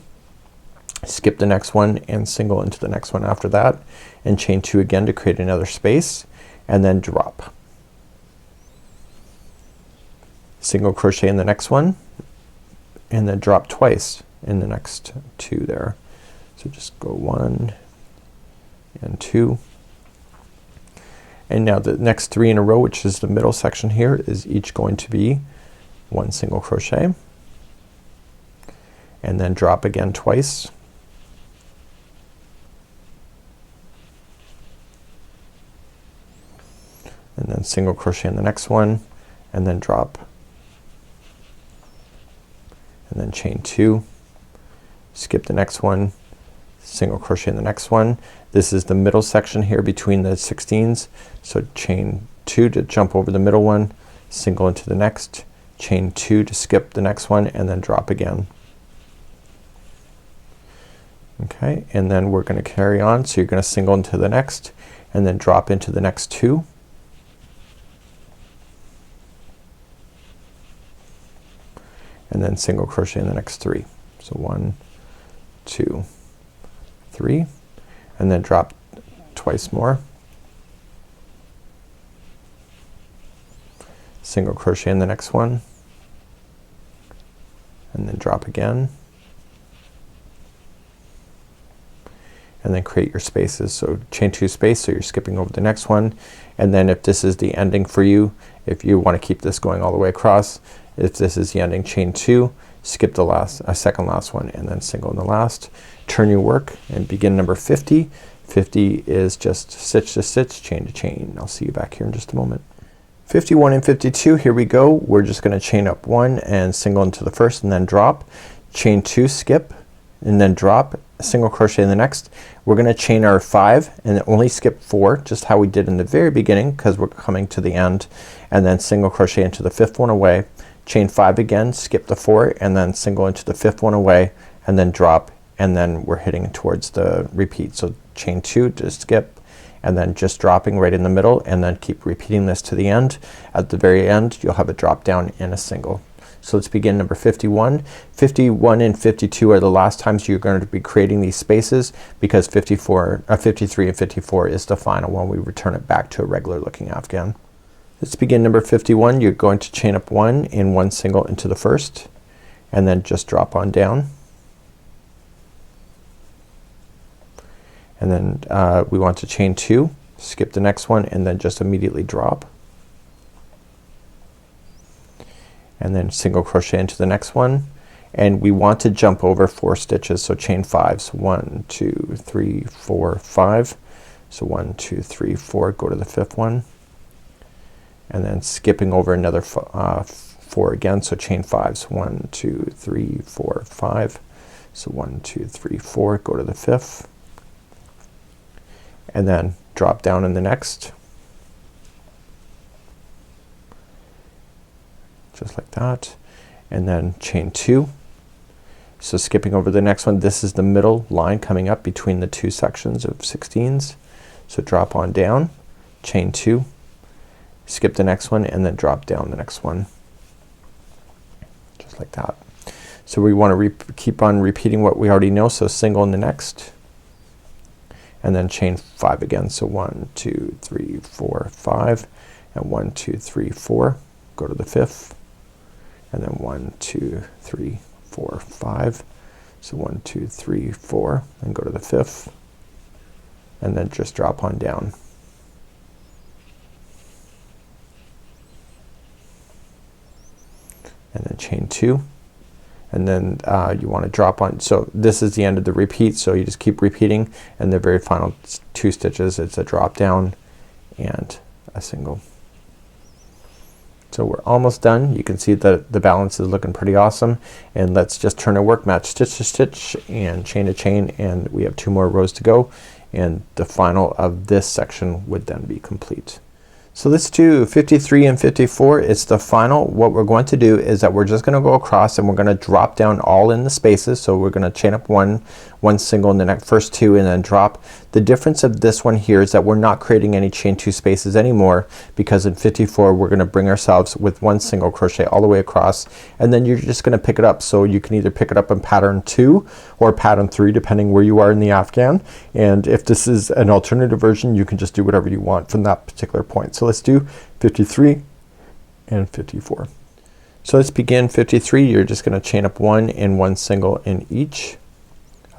skip the next one and single into the next one after that, and chain 2 again to create another space, and then drop, single crochet in the next one, and then drop twice in the next 2 there. So just go 1 and 2, And now the next 3 in a row, which is the middle section here, is each going to be 1 single crochet and then drop again twice. And then single crochet in the next one and then drop, and then chain 2, skip the next one, single crochet in the next one. This is the middle section here between the 16s, so chain 2 to jump over the middle one, single into the next, chain 2 to skip the next one, and then drop again. Okay, and then we're gonna carry on, so you're gonna single into the next and then drop into the next 2. And then single crochet in the next 3. So 1, 2, 3, and then drop twice more. Single crochet in the next one and then drop again. And then create your spaces. So chain 2 space, so you're skipping over the next one. And then if this is the ending for you, if you want to keep this going all the way across, if this is the ending, chain 2, skip the second last one and then single in the last. Turn your work and begin number 50. 50 is just stitch to stitch, chain to chain. I'll see you back here in just a moment. 51 and 52, here we go. We're just gonna chain up 1 and single into the first and then drop, chain 2, skip, and then drop, single crochet in the next. We're gonna chain our 5 and then only skip 4, just how we did in the very beginning because we're coming to the end, and then single crochet into the 5th one away, chain 5 again, skip the 4, and then single into the 5th one away, and then drop, and then we're heading towards the repeat. So chain 2 to skip, and then just dropping right in the middle, and then keep repeating this to the end. At the very end you'll have a drop down and a single. So let's begin number 51. 51 and 52 are the last times you're going to be creating these spaces, because 53 and 54 is the final one. We return it back to a regular looking afghan. Let's begin number 51. You're going to chain up 1 and 1 single into the first, and then just drop on down. And then we want to chain 2, skip the next one, and then just immediately drop. And then single crochet into the next one, and we want to jump over 4 stitches, so chain 5. So 1, 2, 3, 4, 5. So 1, 2, 3, 4, go to the 5th one, and then skipping over another 4 again, so chain 5. So 1, 2, 3, 4, 5. So 1, 2, 3, 4, go to the 5th, and then drop down in the next, just like that, and then chain 2. So skipping over the next one, this is the middle line coming up between the 2 sections of 16s. So drop on down, chain 2, skip the next one, and then drop down the next one, just like that. So we want to keep on repeating what we already know. So single in the next, and then chain 5 again. So 1, 2, 3, 4, 5, and 1, 2, 3, 4, go to the 5th, and then 1, 2, 3, 4, 5. So 1, 2, 3, 4, and go to the 5th, and then just drop on down. And then chain 2, and then you want to drop on. So this is the end of the repeat, so you just keep repeating, and the very final 2 stitches it's a drop down and a single. So we're almost done. You can see that the balance is looking pretty awesome, and let's just turn our work, match stitch to stitch and chain to chain, and we have 2 more rows to go, and the final of this section would then be complete. So let's do 53 and 54. It's the final. What we're going to do is that we're just gonna go across and we're gonna drop down all in the spaces. So we're gonna chain up 1 single in the next first 2 and then drop. The difference of this one here is that we're not creating any chain 2 spaces anymore, because in 54 we're gonna bring ourselves with 1 single crochet all the way across, and then you're just gonna pick it up. So you can either pick it up in pattern 2 or pattern 3 depending where you are in the afghan, and if this is an alternative version you can just do whatever you want from that particular point. So let's do 53 and 54. So let's begin 53. You're just gonna chain up 1 and 1 single in each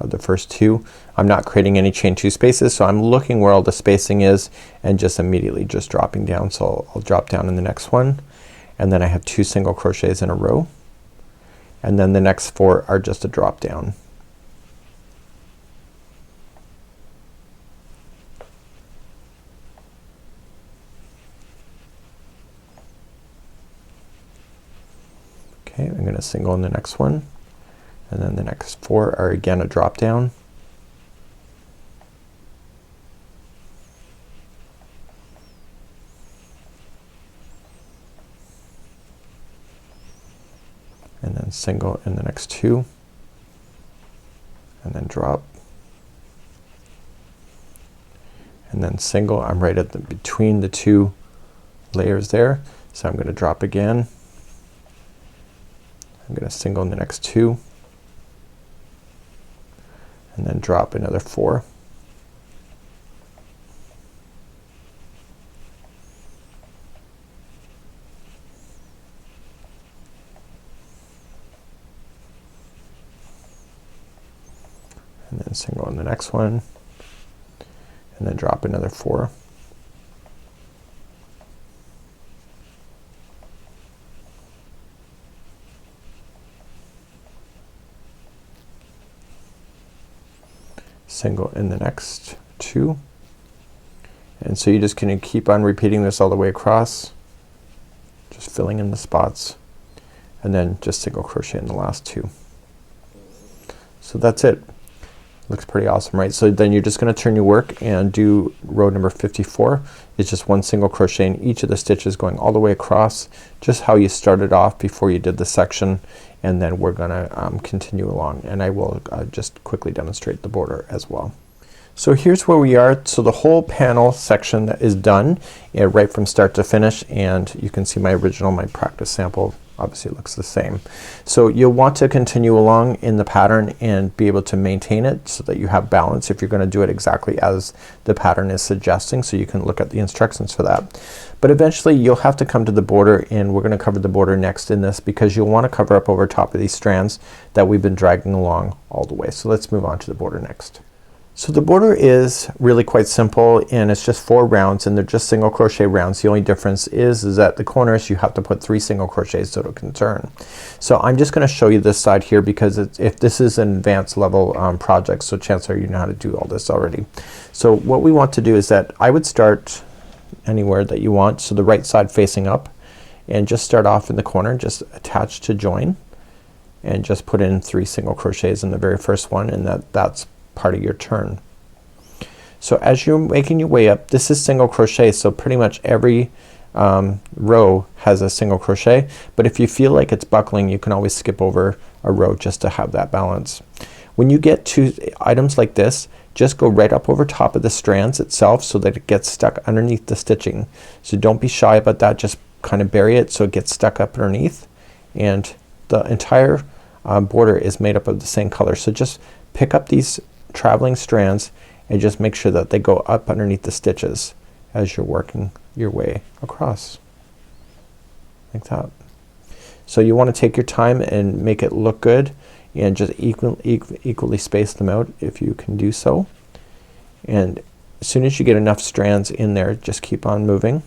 of the first two. I'm not creating any chain two spaces, so I'm looking where all the spacing is and just immediately just dropping down. So I'll drop down in the next one, and then I have 2 single crochets in a row, and then the next 4 are just a drop down. Okay, I'm gonna single in the next one, and then the next 4 are again a drop down. And then single in the next 2, and then drop, and then single. I'm right at the between the 2 layers there, so I'm gonna drop again. I'm gonna single in the next 2, and then drop another 4. And then single in the next one, and then drop another 4. Single in the next 2, and so you just can keep on repeating this all the way across, just filling in the spots, and then just single crochet in the last 2. So that's it. Looks pretty awesome, right? So then you're just gonna turn your work and do row number 54. It's just 1 single crochet in each of the stitches going all the way across, just how you started off before you did the section, and then we're gonna continue along, and I will just quickly demonstrate the border as well. So here's where we are. So the whole panel section is done right from start to finish, and you can see my original, my practice sample. Obviously it looks the same. So you'll want to continue along in the pattern and be able to maintain it so that you have balance if you're gonna do it exactly as the pattern is suggesting, so you can look at the instructions for that. But eventually you'll have to come to the border, and we're gonna cover the border next in this, because you'll want to cover up over top of these strands that we've been dragging along all the way. So let's move on to the border next. So the border is really quite simple, and it's just 4 rounds, and they're just single crochet rounds. The only difference is at the corners you have to put 3 single crochets so it can turn. So I'm just gonna show you this side here, because if this is an advanced level project, so chances are you know how to do all this already. So what we want to do is that I would start anywhere that you want, so the right side facing up, and just start off in the corner, just attach to join, and just put in 3 single crochets in the very first one, and that's part of your turn. So as you're making your way up, this is single crochet, so pretty much every row has a single crochet, but if you feel like it's buckling you can always skip over a row just to have that balance. When you get to items like this, just go right up over top of the strands itself so that it gets stuck underneath the stitching. So don't be shy about that, just kind of bury it so it gets stuck up underneath, and the entire border is made up of the same color. So just pick up these traveling strands and just make sure that they go up underneath the stitches as you're working your way across like that. So you want to take your time and make it look good, and just equally space them out if you can do so, and as soon as you get enough strands in there just keep on moving.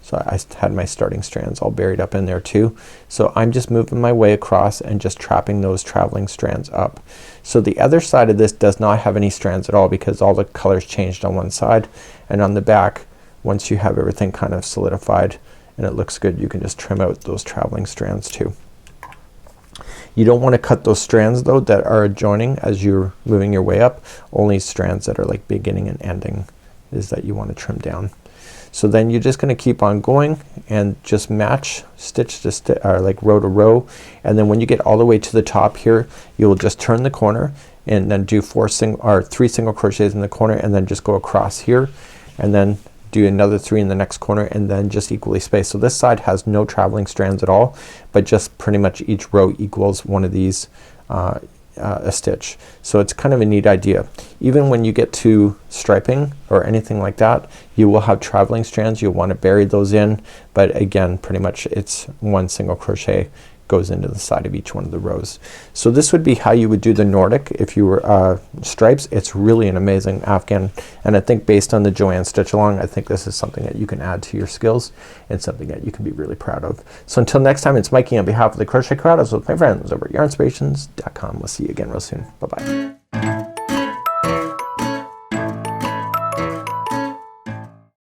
So I had my starting strands all buried up in there too. So I'm just moving my way across and just trapping those traveling strands up. So the other side of this does not have any strands at all, because all the colors changed on one side, and on the back once you have everything kind of solidified and it looks good, you can just trim out those traveling strands too. You don't want to cut those strands though that are adjoining as you're moving your way up. Only strands that are like beginning and ending is that you want to trim down. So then you're just gonna keep on going and just match stitch to stitch, or like row to row, and then when you get all the way to the top here you will just turn the corner and then do 3 single crochets in the corner, and then just go across here and then do another 3 in the next corner, and then just equally space. So this side has no traveling strands at all, but just pretty much each row equals one of these a stitch. So it's kind of a neat idea. Even when you get to striping or anything like that, you will have traveling strands. You'll want to bury those in, but again pretty much it's 1 single crochet goes into the side of each one of the rows. So this would be how you would do the Nordic if you were stripes. It's really an amazing afghan, and I think based on the Joanne stitch along, I think this is something that you can add to your skills and something that you can be really proud of. So until next time, it's Mikey on behalf of the Crochet Crowd with my friends over at yarnspirations.com. We'll see you again real soon. Bye bye.